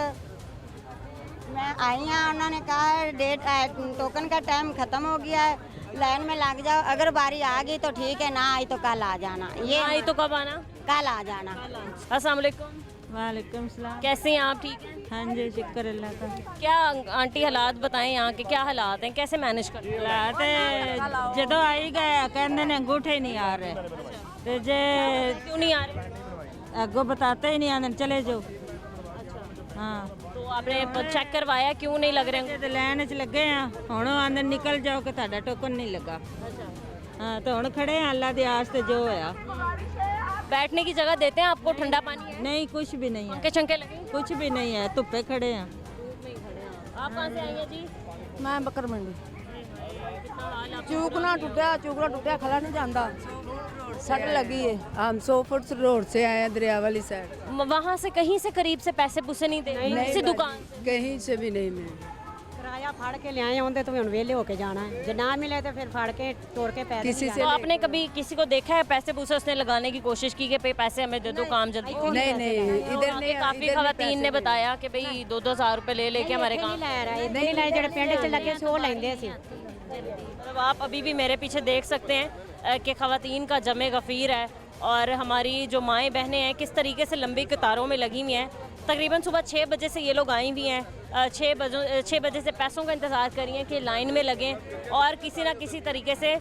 मैं आई हैं, उन्होंने कहा है डेट टोकन का टाइम ख़त्म हो गया है, लाइन में लग जाओ, अगर बारी आ गई तो ठीक है, ना आई तो कल आ जाना। ये आई तो कब आना? कल आ जाना। अस्सलाम वालेकुम। वालेकुम सलाम। कैसे हैं आप? ठीक हैं? हाँ जी, शुक्र अल्लाह का। क्या आंटी हालात बताएं, यहाँ के क्या हालात हैं, कैसे मैनेज कर? हालात जो आई गए कहते ने अंगूठे नहीं आ रहे, तो जे क्यों नहीं आ रहे? अगो बताते ही नहीं आने, चले जाओ। हाँ, तो आपने चेक करवाया, क्यों नहीं लग रहे? तो लाइन च लगे हैं, हुण आंदे निकल जाओ कि तुहाडा टोकन नहीं लगा। हाँ, तो हुण खड़े हैं, अल्लाह दी आस ते जो होया। बैठने की जगह देते हैं आपको? ठंडा पानी है? नहीं, कुछ भी नहीं है। पंखे चंखे लगे? कुछ भी नहीं है, धुप्पे खड़े हैं। आप कहाँ से आई हैं जी? मैं बकर मंडी। चूकना टूटा खला नहीं जाता, सट लगी है। हम 100 फुट रोड से आए हैं, दरिया वाली साइड। वहाँ से कहीं से करीब से पैसे पूसे नहीं दे? किसी दुकान कहीं से भी नहीं मिले। किराया फाड़ के ले आए होंगे तो हम वेले होके जाना है, जो ना मिले तो फिर फाड़ के तोड़ के पैसे। किसी से तो आपने कभी किसी को देखा है पैसे पूसे उसने लगाने की कोशिश की कि पैसे हमें दे दो, काम जल्दी? नहीं, इधर नहीं। काफी खवातीन ने बताया कि भाई 2-2 हज़ार रुपए ले लेके हमारे काम नहीं लाए, जो पिंड च लगे सो लेंदे सी। मतलब आप अभी भी मेरे पीछे देख सकते हैं कि खवातीन का जमे गफ़ीर है, और हमारी जो माएँ बहनें हैं किस तरीके से लंबी कतारों में लगी हुई हैं। तकरीबन सुबह 6 बजे से ये लोग आई हुई हैं, 6 बजे से पैसों का इंतज़ार करिए कि लाइन में लगें और किसी ना किसी तरीके से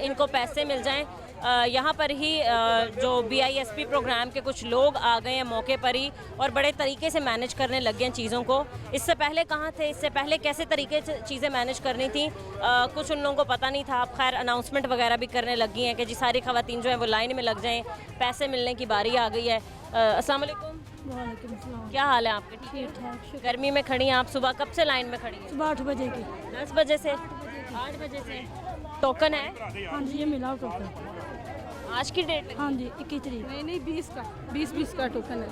इनको पैसे मिल जाएं। यहाँ पर ही जो BISP प्रोग्राम के कुछ लोग आ गए हैं मौके पर ही, और बड़े तरीके से मैनेज करने लग गए हैं चीज़ों को। इससे पहले कहाँ थे? इससे पहले कैसे तरीके से चीज़ें मैनेज करनी थी कुछ उन लोगों को पता नहीं था। अब खैर अनाउंसमेंट वगैरह भी करने लग गई हैं कि जी सारी खवातीन जो हैं वो लाइन में लग जाएँ, पैसे मिलने की बारी आ गई है। अस्सलाम वालेकुम। क्या हाल है आपके? ठीक ठाक। गर्मी में खड़ी हैं आप, सुबह कब से लाइन में खड़ी हैं? सुबह 8 बजे की। 10 बजे से? 8 बजे से। टोकन है? हाँ जी, ये मिला टोकन। आज की डेट? हाँ जी 21 तारीख। नहीं 20 का टोकन है।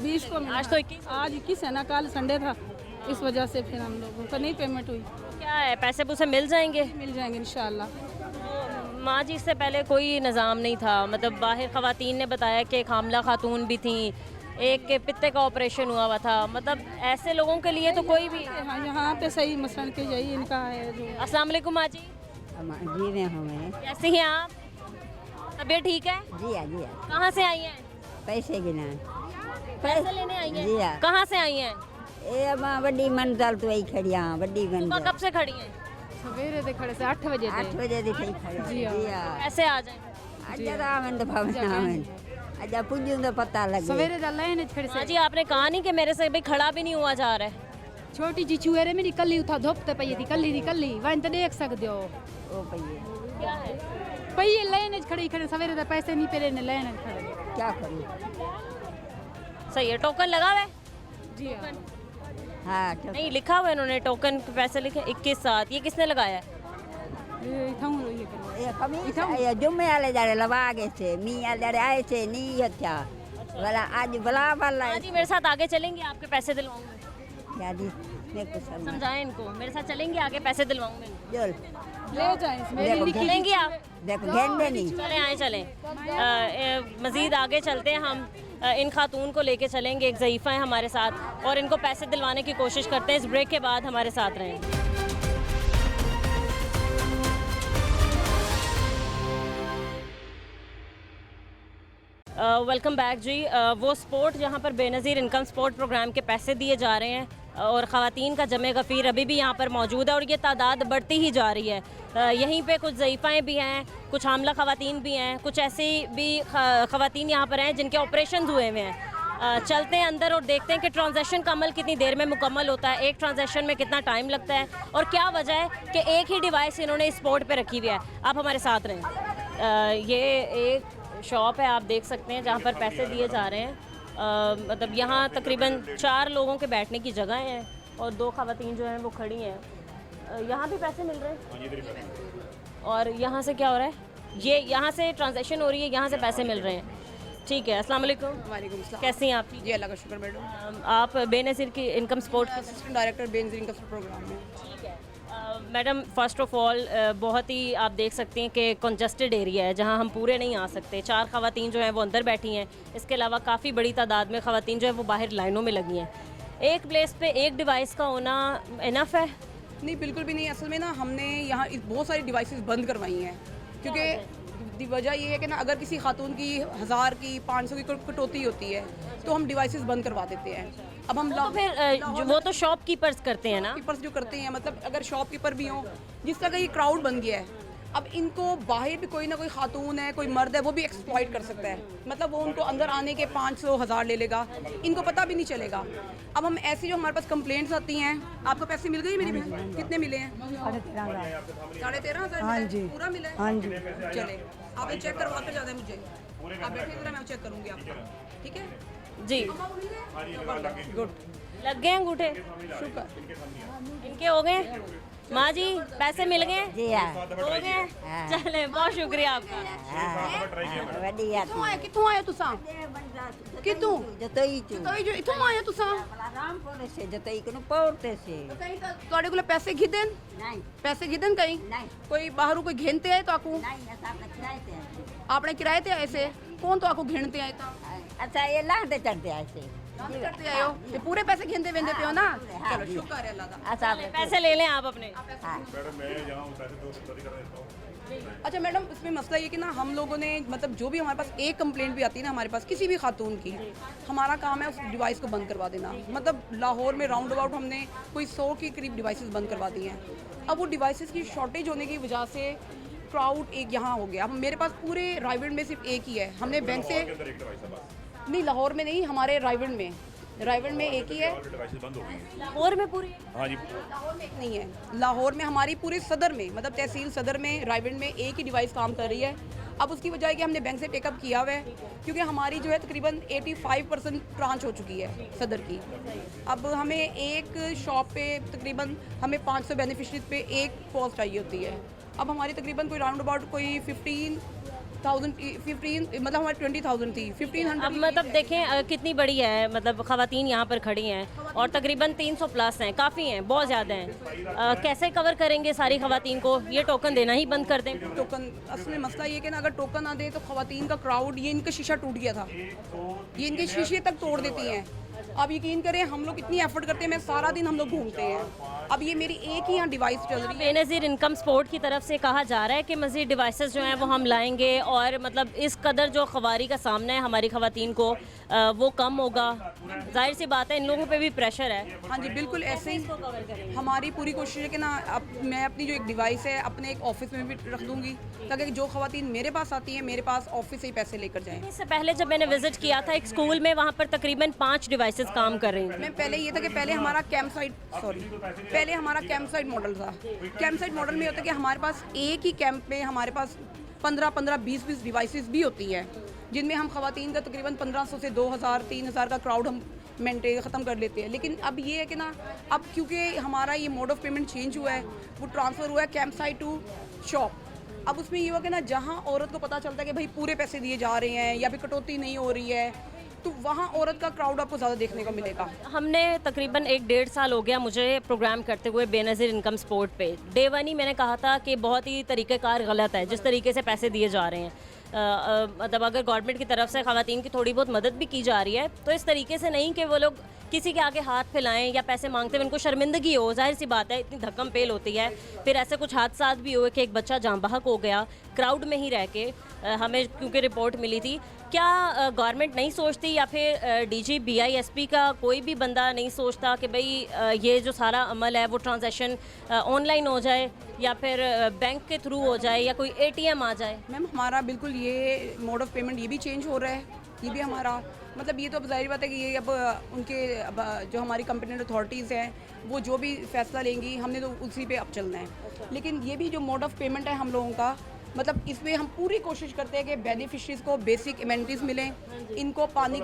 20 को आज तो 21, आज 21 है ना, कल संडे था, इस वजह से फिर हम लोगों को नहीं पेमेंट हुई। क्या है, पैसे पूसे मिल जाएंगे? मिल जाएंगे इंशाल्लाह। तो माँ जी, इससे पहले कोई निज़ाम नहीं था, मतलब बाहर ख़वातीन ने बताया कि एक हामला खातून भी थी, एक के पित्ते का ऑपरेशन हुआ था, मतलब ऐसे लोगों के लिए तो कोई भी। हाँ, यहाँ पे सही मसलन के यही इनका है जो। अस्सलाम वालेकुम माँ जी। जी मैं हूँ मैं। कैसी हैं आप? तबीयत ठीक है? जी हाँ जी हाँ। कहाँ से आई हैं? पैसे गिना। पैसे लेने आई हैं? जी हाँ। कहाँ से आई हैं? ये मां वड्डी मंजिल तो वही खड़ी हाँ, वड्डी मंजिल। कब से खड़ी हैं? सवेरे से खड़े से 8 बजे 8 बजे दी खड़ी खड़ी। जी हाँ। कैसे आ जाए? अजा रामन तो भावन रामन अजा पुंजू तो पता लगे। सवेरे डाला है खड़े माँ जी, आपने कहा नहीं कि मेरे से भाई खड़ा भी नहीं हुआ जा रहा है। छोटी जी चुएरे मेरी कल्ली उठा धोपते पई थी, कल्ली वन तो देख सकते हो। ओ पइए क्या है? पइए लाइन खड़ी खड़े, सवेरे से पैसे नहीं पेरे ने लाइन खड़े। क्या करूं? सही है, टोकन लगा हुआ है? जी हाँ। हाँ नहीं, लिखा हुआ है इन्होंने टोकन पे पैसे लिखे 21/7। ये किसने लगाया है? ये जुम्मे वाले जारे लवागे से मी वाले जारे आए से नहीं अच्छा वाला आज बला वाला। हाँ जी, मेरे साथ आगे चलेंगे, आपके पैसे दिलवाऊंगा। क्या दी मैं कुछ समझाएं इनको, मेरे साथ चलेंगे, आगे पैसे दिलवाऊंगा। चल ले जाएं निकलेंगी आप? देखो गेंदे नहीं। चले आए चलें, मज़ीद आगे चलते हैं हम। इन खातून को लेके चलेंगे, एक ज़ईफ़ा है हमारे साथ, और इनको पैसे दिलवाने की कोशिश करते हैं। इस ब्रेक के बाद हमारे साथ रहें। वेलकम बैक जी। वो स्पोर्ट जहाँ पर बेनज़ीर इनकम सपोर्ट प्रोग्राम के पैसे दिए जा रहे हैं, और ख़वातीन का जमे गफ़ीर अभी भी यहाँ पर मौजूद है, और ये तादाद बढ़ती ही जा रही है। यहीं पे कुछ ज़ईफ़ाएँ भी हैं, कुछ हामला ख़वातीन भी हैं, कुछ ऐसी भी ख़वातीन यहाँ पर हैं जिनके ऑपरेशन हुए हुए हैं। चलते हैं अंदर और देखते हैं कि ट्रांजैक्शन का अमल कितनी देर में मुकम्मल होता है, एक ट्रांजैक्शन में कितना टाइम लगता है, और क्या वजह है कि एक ही डिवाइस इन्होंने इस स्पोर्ट पर रखी हुई है। आप हमारे साथ रहें। ये एक शॉप है, आप देख सकते हैं, जहाँ पर पैसे दिए जा रहे हैं। मतलब यहाँ तकरीबन 4 लोगों के बैठने की जगह है, और 2 ख़वातीन जो हैं वो खड़ी हैं। यहाँ भी पैसे मिल रहे हैं, और यहाँ से क्या हो रहा है, ये यहाँ से ट्रांजैक्शन हो रही है, यहाँ से पैसे मिल रहे हैं। ठीक है, अस्सलाम वालेकुम। वालेकुम सलाम। कैसी हैं आप? जी अल्लाह का शुक्र मैडम। आप बेनज़ीर की income support assistant director Benazir income support programme में। ठीक है मैडम, फ़र्स्ट ऑफ़ ऑल बहुत ही आप देख सकते हैं कि कंजस्टेड एरिया है, जहां हम पूरे नहीं आ सकते। 4 ख़वातीन जो हैं वो अंदर बैठी हैं, इसके अलावा काफ़ी बड़ी तादाद में ख़वातीन जो है वो बाहर लाइनों में लगी हैं। एक प्लेस पे एक डिवाइस का होना इनफ है? नहीं, बिल्कुल भी नहीं। असल में ना हमने यहाँ बहुत सारी डिवाइसेस बंद करवाई हैं, क्योंकि वजह ये है कि ना अगर किसी खातून की 1000 की 500 की कटौती होती है तो हम डिवाइसेस बंद करवा देते हैं। अब हम तो फिर वो तो शॉपकीपर्स करते हैं ना? शॉपकीपर्स जो करते हैं, मतलब अगर शॉपकीपर भी हों, जिस तरह का ये क्राउड बन गया है, अब इनको बाहर भी कोई ना कोई खातून है, कोई मर्द है, वो भी एक्सप्लॉइट कर सकता है। मतलब वो उनको अंदर आने के 500 1000 ले लेगा, इनको पता भी नहीं चलेगा। अब हम ऐसी जो हमारे पास कंप्लेंट्स आती हैं, आपको पैसे मिल गए मेरी बहन? कितने मिले हैं? 13,500। हाँ जी। पूरा मिला है? हाँ जी। चले, आप चेक करवा के ज़्यादा मुझे, आप बैठे जरा, मैं चेक करूँगी आपका। ठीक है जी, गुड। लग गए अंगूठे? शुक्र। इनके हो गए? माँ जी, पैसे मिल गए? जी हाँ। हो गए? चले, बहुत शुक्रिया आपका। कितों आए तुसा? कितों? जतोई जो इथों आए तुसा? रामपुर से जतोई को पौरते से। ਤੁਹਾਡੇ ਕੋਲ ਪੈਸੇ ਖਿਦਨ? नहीं। पैसे खिदन कहीं? नहीं। कोई बाहरों कोई घेनते आए तो आपको? नहीं, ऐसा अपने किराए पे आते। आपने किराए पे आए से? कौन तो आपको घेनते आए था? अच्छा ये लाते चढ़ते आए से। करते आए हो? ये पूरे पैसे घेनते वेंदे पे हो ना? हाँ, चलो जी। शुक्र है अल्लाह का। अच्छा पैसे ले लें आप अपने। मैडम मैं यहाँ हूँ, पैसे दो कर देता हूँ। अच्छा मैडम, इसमें मसला ये कि ना हम लोगों ने मतलब जो भी हमारे पास एक कंप्लेंट भी आती है ना हमारे पास किसी भी खातून की, हमारा काम है उस डिवाइस को बंद करवा देना। मतलब लाहौर में राउंड अबाउट हमने कोई 100 के करीब डिवाइसेस बंद करवा दी हैं। अब वो डिवाइसेस की शॉर्टेज होने की वजह से क्राउड एक यहाँ हो गया। अब मेरे पास पूरे रायगढ़ में सिर्फ एक ही है। हमने बैंक से नहीं, लाहौर में नहीं, हमारे रायगढ़ में एक ही है। लाहौर में पूरी? हाँ जी, लाहौर में एक नहीं है। लाहौर में हमारी पूरे सदर में, मतलब तहसील सदर में, रायगढ़ में एक ही डिवाइस काम कर रही है। अब उसकी वजह है कि हमने बैंक से टेकअप किया हुआ है, क्योंकि हमारी जो है तकरीबन 85% ट्रांच हो चुकी है सदर की। अब हमें एक शॉप पे तकरीबन हमें 500 बेनिफिशरीज पे एक पोस्ट चाहिए होती है। अब हमारी तकरीबन कोई राउंड अबाउट कोई 15 15 मतलब हमारी 20,000 थी 1500। अब मतलब देखें कितनी बड़ी है, मतलब ख़वातीन यहाँ पर खड़ी हैं और तकरीबन 300 प्लस हैं, काफ़ी हैं, बहुत ज़्यादा हैं। कैसे कवर करेंगे सारी ख़वातीन को? ये टोकन देना ही बंद कर दें। टोकन असल में मसला ये कि ना अगर टोकन ना दे तो ख़वातीन का क्राउड, ये इनका शीशा टूट गया था, ये इनके शीशे तक तोड़ देती हैं। अब यकीन करें हम लोग इतनी एफर्ट करते हैं, मैं सारा दिन हम लोग घूमते हैं। अब ये मेरी एक ही यहाँ डिवाइस चल रही है। बेनज़ीर इनकम सपोर्ट की तरफ से कहा जा रहा है कि मज़ीद डिवाइसेस जो हैं वो हम लाएंगे और मतलब इस कदर जो ख़वारी का सामना है हमारी ख़वातीन को वो कम होगा। जाहिर सी बात है इन लोगों पे भी प्रेशर है। हाँ जी बिल्कुल ऐसे ही हमारी पूरी कोशिश है कि ना अब मैं अपनी जो एक डिवाइस है अपने एक ऑफिस में भी रख दूँगी ताकि जो ख़वातीन मेरे पास आती हैं मेरे पास ऑफिस से ही पैसे लेकर जाएँ। इससे पहले जब मैंने विज़िट किया था एक स्कूल में, वहाँ पर तकरीबन 5 डिवाइसेस काम कर रही थी। मैं पहले ये था कि पहले हमारा पहले हमारा कैंप साइट मॉडल था। कैंप साइट मॉडल में होता है कि हमारे पास एक ही कैंप में हमारे पास 15-15, 20-20 डिवाइसेस भी होती हैं जिनमें हम ख़वातीन का तकरीबन 1500 से 2000, 3000 का क्राउड हम मेंटेन ख़त्म कर लेते हैं। लेकिन अब ये है कि ना अब क्योंकि हमारा ये मोड ऑफ पेमेंट चेंज हुआ है, वो ट्रांसफ़र हुआ है कैंप साइट टू शॉप। अब उसमें ये हुआ कि ना जहाँ औरत को पता चलता है कि भाई पूरे पैसे दिए जा रहे हैं या फिर कटौती नहीं हो रही है तो वहाँ औरत का क्राउड आपको ज़्यादा देखने को मिलेगा। हमने तकरीबन 1-1.5 साल हो गया मुझे प्रोग्राम करते हुए बेनज़ीर इनकम सपोर्ट पे। डे वन ही मैंने कहा था कि बहुत ही तरीक़ेकार गलत है जिस तरीके से पैसे दिए जा रहे हैं। मतलब अगर गवर्नमेंट की तरफ से ख़वातीन की थोड़ी बहुत मदद भी की जा रही है तो इस तरीके से नहीं कि वो लोग किसी के आगे हाथ फैलाएं या पैसे मांगते हुए उनको शर्मिंदगी हो। जाहिर सी बात है इतनी धक्कम पेल होती है, फिर ऐसे कुछ हादसा भी हुए कि एक बच्चा जाँ बहक हो गया क्राउड में ही रह के। हमें क्योंकि रिपोर्ट मिली थी, क्या गवर्नमेंट नहीं सोचती या फिर डीजी BISP का कोई भी बंदा नहीं सोचता कि भाई ये जो सारा अमल है वो ट्रांजैक्शन ऑनलाइन हो जाए या फिर बैंक के थ्रू हो जाए या कोई ATM आ जाए? मैम हमारा बिल्कुल ये मोड ऑफ पेमेंट ये भी चेंज हो रहा है, ये भी हमारा मतलब ये तो अब ज़ाहिर बात है कि ये अब उनके अब जो हमारी कंपिटेंट अथॉरिटीज़ हैं वो जो भी फैसला लेंगी हमने तो उसी पे अब चलना है। लेकिन ये भी जो मोड ऑफ पेमेंट है हम लोगों का, मतलब इसमें हम पूरी कोशिश करते हैं कि बेनिफिशरीज़ को बेसिक एमेनिटीज़ मिलें, इनको पानी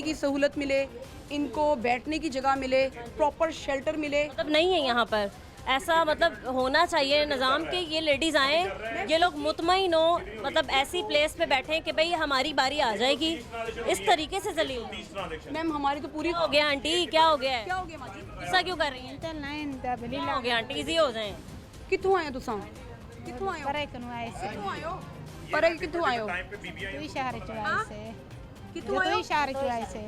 की सहूलत मिले, इनको बैठने की जगह मिले, प्रॉपर शेल्टर मिले। मतलब नहीं है यहाँ पर ऐसा, मतलब होना चाहिए निज़ाम के ये लेडीज़ आएँ, ये लोग मुतमईन हो, मतलब ऐसी प्लेस पे बैठें कि भाई हमारी बारी आ जाएगी। इस तरीके से चली मैम हमारी तो पूरी हो गया। आंटी क्या हो गया है? क्या हो गया माजी? गुस्सा क्यों कर रही हैं? क्या हो गया आंटी? इजी हो जाए। कित्थों आए तुसां? कित्थों आए हो? कित्थों आए से? कित्थों आए हो? परे कित्थों आए हो? तू शहर च आए से। कित्थों आए हो? शहर च आए से।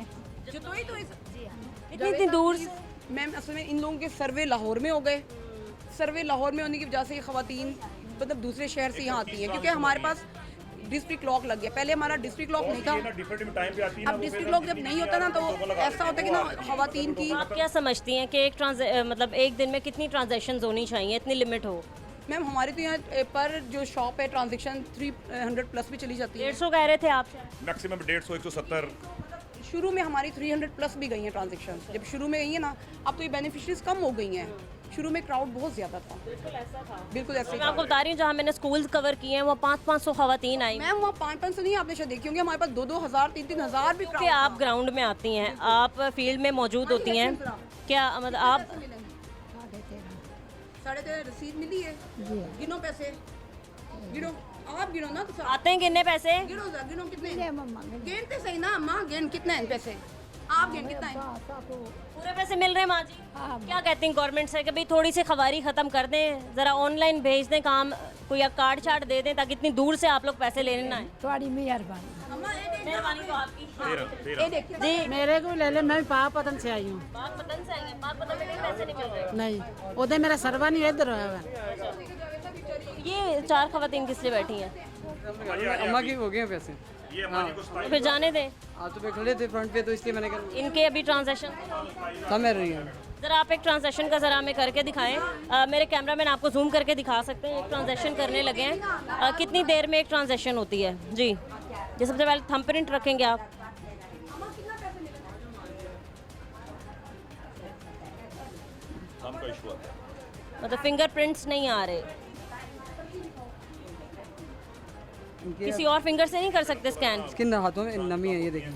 जतोई तो इतनी दूर से? मैम असल में इन लोगों के सर्वे लाहौर में हो गए। सर्वे लाहौर में होने की वजह से ये ख़वातीन मतलब दूसरे शहर से यहाँ आती हैं क्योंकि हमारे पास डिस्ट्रिक्ट लॉक लग गया। पहले हमारा डिस्ट्रिक्ट लॉक नहीं था, अब डिस्ट्रिक्ट लॉक जब नहीं होता ना तो ऐसा होता है कि ना ख़वातीन की। आप क्या समझती हैं कि मतलब एक दिन में कितनी ट्रांजैक्शंस होनी चाहिए, इतनी लिमिट हो? मैम हमारी तो यहाँ पर जो शॉप है ट्रांजेक्शन 300 प्लस भी चली जाती है। 150 कह रहे थे आप? मैक्सिमम 150, 170। शुरू में हमारी 300 प्लस भी गई हैं ट्रांजेक्शन, जब शुरू में गई है ना। अब तो ये बेनिफिशरीज कम हो गई हैं, शुरू में क्राउड बहुत ज़्यादा था। बिल्कुल ऐसा मैं आपको बता रही हूँ जहाँ मैंने स्कूल कवर किए हैं वो 500-500 ख़वातीन आई। मैम वहाँ 500 नहीं आपने शायद देखी होंगी, हमारे पास 2-2 हज़ार 3-3 हज़ार भी। क्योंकि आप ग्राउंड में आती हैं, आप फील्ड में मौजूद होती हैं, क्या मतलब आप 13.5 रसीद मिली है? गिनो पैसे, गिनो आप गिनो ना। तो आते हैं गिनने पैसे? गिनो कितने गिनते सही ना अम्मा, गिन कितने हैं पैसे आप, गिन कितना है? पूरे पैसे मिल रहे हैं माँ जी? क्या कहती हैं गवर्नमेंट से कि भाई थोड़ी सी खबारी ख़त्म कर दें, ज़रा ऑनलाइन भेज दें काम, कोई कार्ड चार्ट दे दें ताकि इतनी दूर से आप लोग पैसे लेने ना आए? थोड़ी मेहरबानी तो आपकी जी। मेरे को ले ले, मैं पाकपतन से आई हूँ। पाकपतन से आई हैं? पाकपतन में कहीं पैसे नहीं मिल रहे? नहीं उधर मेरा सरवा नहीं इधर है। ये 4 ख़वातीन किस लिए बैठी हैं? अम्मा की हो गए पैसे। हाँ। फिर जाने दें। आप तो पे खड़े थे फ्रंट पे तो इसलिए मैंने कहा इनके अभी ट्रांजैक्शन समझ रही है। ज़रा आप एक ट्रांजैक्शन का ज़रा हमें करके दिखाएं। मेरे कैमरामैन आपको जूम करके दिखा सकते हैं। एक ट्रांजैक्शन करने लगे हैं। कितनी देर में एक ट्रांजैक्शन होती है? जी ये सबसे पहले थंब प्रिंट रखेंगे आप। मतलब फिंगरप्रिंट्स नहीं आ रहे, किसी और फिंगर से नहीं कर सकते स्कैन? इसके हाथों में नमी है, ये देखिए।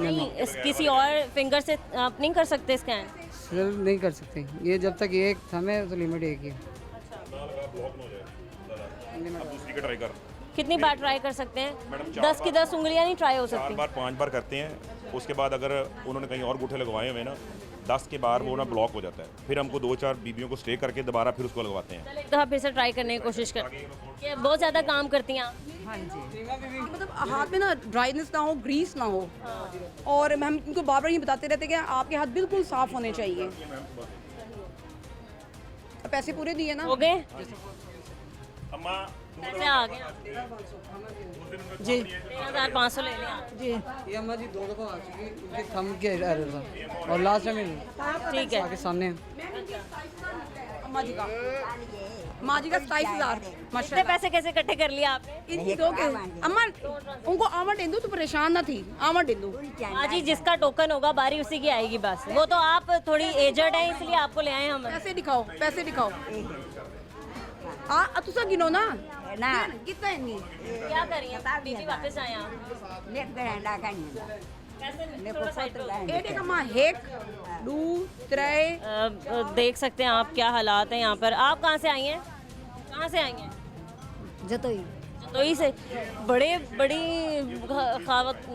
नहीं किसी और फिंगर से आप नहीं कर सकते स्कैन? सर नहीं कर सकते, ये जब तक एक थंब है तो लिमिट एक ही है। अब दूसरी का ट्राई कर। कितनी बार ट्राई कर सकते हैं? मैडम 10 की 10 उंगलियां नहीं ट्राई हो 4 सकती? बार 5 बार करते हैं, उसके बाद अगर उन्होंने कहीं और अंगूठे लगवाए हुए ना 10 के बार वो ना ब्लॉक हो जाता है, फिर हमको 2-4 बीबियों को स्टे करके दोबारा फिर उसको लगवाते हैं। एक दफ़ा फिर से ट्राई करने की कोशिश कर। ये बहुत ज़्यादा काम करती हैं आप? हाँ जी, मतलब हाथ में ना ड्राइनेस ना हो, ग्रीस ना हो, और हम इनको बार बार ये बताते रहते हैं कि आपके हाथ बिल्कुल साफ होने चाहिए। पैसे पूरे दिए ना? हो गए? अम्मा पैसे आ गए जी 13,500 ले लिया जी। ये अम्मा जी 2 दफ़ा आ चुकी, उनके थम के रह रहा था और लास्ट टाइम ठीक है आपके सामने अम्मा जी का, माँ जी का 27,000 इतने माशाल्लाह। पैसे कैसे इकट्ठे कर लिया आपने? इनकी दो के अम्मा उनको आमद दे दूँ तो परेशान ना थी, आमद दे दूँ। हाँ जी, जिसका टोकन होगा बारी उसी की आएगी बस। वो तो आप थोड़ी एजड है इसलिए आपको ले आए हम। पैसे दिखाओ, पैसे दिखाओ। तुसा गिनो ना ना कितना है नहीं? क्या करिए बीबी वापस आए आप? थोड़ा साइड पे। एक अम्मा 1 2 3 देख सकते हैं आप क्या हालात हैं यहाँ पर। आप कहाँ से आई हैं? कहाँ से आई हैं? जतोई जतोई से। बड़ी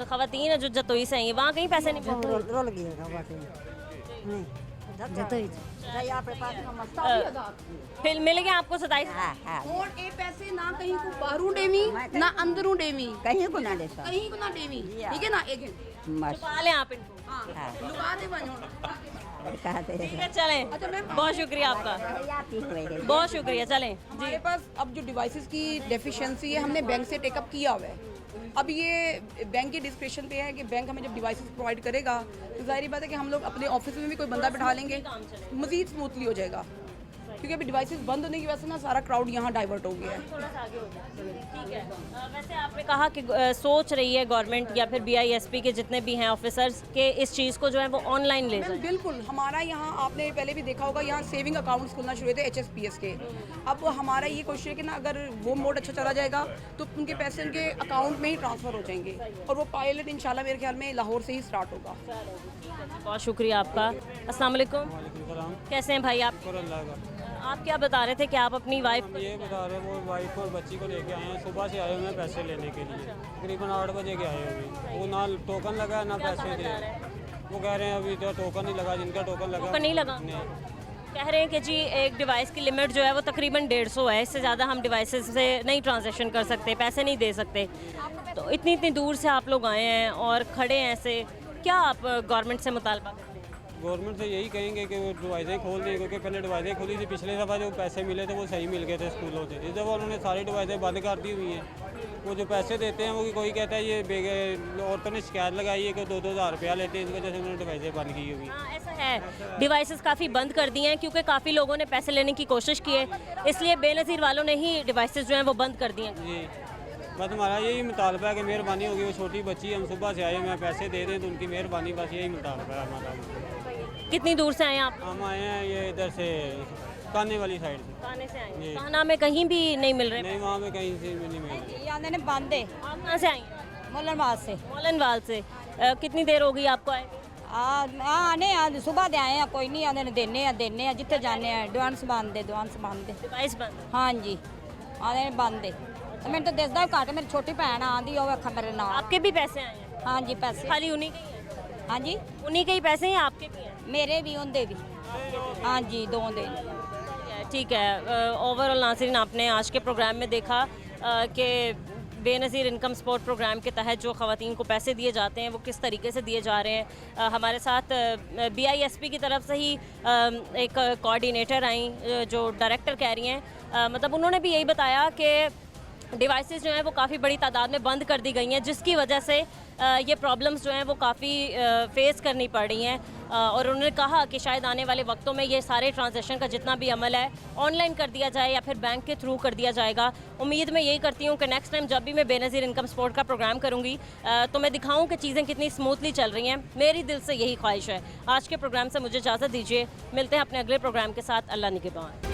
खवातीन है जो जतोई से आई हैं। वहाँ कहीं पैसे नहीं मिलते? रोल गई जतोई फिर मिल गए आपको 27? और ए पैसे ना कहीं को बाहरों डेवी ना अंदरों डेवी, कहीं को ना दे कहीं को ना डेवी, ठीक है ना? एक छुपा लें आप इनको। हाँ लुका दे बनो। ठीक है चलें। बहुत शुक्रिया आपका, बहुत शुक्रिया। चलें हमारे पास अब जो डिवाइसेस की डेफिशिएंसी है हमने बैंक से टेकअप किया हुआ है। अब ये बैंक के डिस्क्रिप्शन पे है कि बैंक हमें जब डिवाइसेस प्रोवाइड करेगा तो जाहिर बात है कि हम लोग अपने ऑफिस में भी कोई बंदा बिठा लेंगे, मज़ीद स्मूथली हो जाएगा। क्योंकि अभी डिवाइसेस बंद होने की वजह से ना सारा क्राउड यहाँ डाइवर्ट हो गया है। ठीक है। वैसे आपने कहा कि सोच रही है गवर्नमेंट या फिर BISP के जितने भी हैं ऑफिसर्स के इस चीज़ को जो है वो ऑनलाइन ले जाएं। बिल्कुल, हमारा यहाँ आपने पहले भी देखा होगा यहाँ सेविंग अकाउंट्स खुलना शुरू हुए थे HSPS के। अब हमारा ये कोशिश है कि ना अगर वो मोड अच्छा चला जाएगा तो उनके पैसे उनके अकाउंट में ही ट्रांसफ़र हो जाएंगे और वो पायलट इंशाल्लाह मेरे ख्याल में लाहौर से ही स्टार्ट होगा। बहुत शुक्रिया आपका। अस्सलाम वालेकुम। कैसे हैं भाई आप? आप क्या बता रहे थे कि आप अपनी वाइफ ये बता रहे वो वाइफ और बच्ची को लेके आए हैं। सुबह से आए हुए हैं पैसे लेने के लिए, तकरीबन 8 बजे के आए हुए। वो ना टोकन लगा ना पैसे दे। वो कह रहे हैं अभी तो टोकन नहीं लगा, जिनका टोकन लगा नहीं लगा। कह रहे हैं कि जी एक डिवाइस की लिमिट जो है वो तकरीबन 150 है, इससे ज़्यादा हम डिवाइसेस से नहीं ट्रांजैक्शन कर सकते, पैसे नहीं दे सकते। तो इतनी दूर से आप लोग आए हैं और खड़े हैं ऐसे, क्या आप गवर्नमेंट से मुतालबा करते हैं? गवर्नमेंट से यही कहेंगे कि वो डिवाइसें खोल दें, क्योंकि पहले डिवाइसें खुली थी। पिछले दफ़ा जो पैसे मिले थे वो सही मिल गए थे स्कूलों से। इस दफ़ा उन्होंने सारी डिवाइसें बंद कर दी हुई हैं। वो जो पैसे देते हैं वो कोई कहता है ये औरतों ने शिकायत लगाई है कि 2-2 हज़ार रुपया लेते हैं, इस वजह से उन्होंने डिवाइसें बंद की हुई। हाँ ऐसा है, डिवाइसेस काफ़ी बंद कर दी हैं क्योंकि काफ़ी लोगों ने पैसे लेने की कोशिश की है, इसलिए बेनज़ीर वालों ने ही डिवाइसेस जो हैं वो बंद कर दिए हैं। जी बस हमारा यही मुतालबा है कि मेहरबानी होगी। वो छोटी बच्ची हम सुबह से आए हैं, पैसे दे दें तो उनकी मेहरबानी, बस यही मुतालबा है हमारा। कितनी दूर से आए हैं आप? हम आए हैं ये इधर से काने वाली साइड से। काने से आए हैं? काना में कहीं भी नहीं मिल रहे? नहीं, वहाँ पे कहीं से भी नहीं मिल रहे। आंदे ने बंद है। आप कहाँ से आई हैं? मोलनवाल से। मोलनवाल से। कितनी देर हो गई आपको आए? आने आज सुबह दे आए हैं, कोई नहीं आंदे ने देने हैं जिथे जाने हैं। एडवांस बंद है, डिवाइस बंद। हाँ जी आंदे ने बंद है। मैं तो दसदा घट, मेरी छोटी भैन आंदी हो मेरे नाल। आपके भी पैसे आए हैं? हाँ जी पैसे खाली उन्हीं के ही हैं? हाँ जी उन्हीं के ही पैसे हैं, आपके भी हैं? मेरे भी उनके भी। हाँ जी दो दे। ठीक है। ओवरऑल नाज़रीन आपने आज के प्रोग्राम में देखा कि बेनज़ीर इनकम सपोर्ट प्रोग्राम के तहत जो ख़वातीन को पैसे दिए जाते हैं वो किस तरीके से दिए जा रहे हैं। हमारे साथ BISP की तरफ से ही एक कोऑर्डिनेटर आई जो डायरेक्टर कह रही हैं, मतलब उन्होंने भी यही बताया कि डिवाइसेस जो हैं वो काफ़ी बड़ी तादाद में बंद कर दी गई हैं, जिसकी वजह से ये प्रॉब्लम्स जो हैं वो काफ़ी फेस करनी पड़ रही हैं। और उन्होंने कहा कि शायद आने वाले वक्तों में ये सारे ट्रांजैक्शन का जितना भी अमल है ऑनलाइन कर दिया जाए या फिर बैंक के थ्रू कर दिया जाएगा। उम्मीद मैं यही करती हूँ कि नेक्स्ट टाइम जब भी मैं बेनज़ीर इनकम सपोर्ट का प्रोग्राम करूँगी तो मैं दिखाऊँ कि चीज़ें कितनी स्मूथली चल रही हैं। मेरी दिल से यही ख्वाहिश है। आज के प्रोग्राम से मुझे इजाज़त दीजिए, मिलते हैं अपने अगले प्रोग्राम के साथ। अल्लाह निगहबान।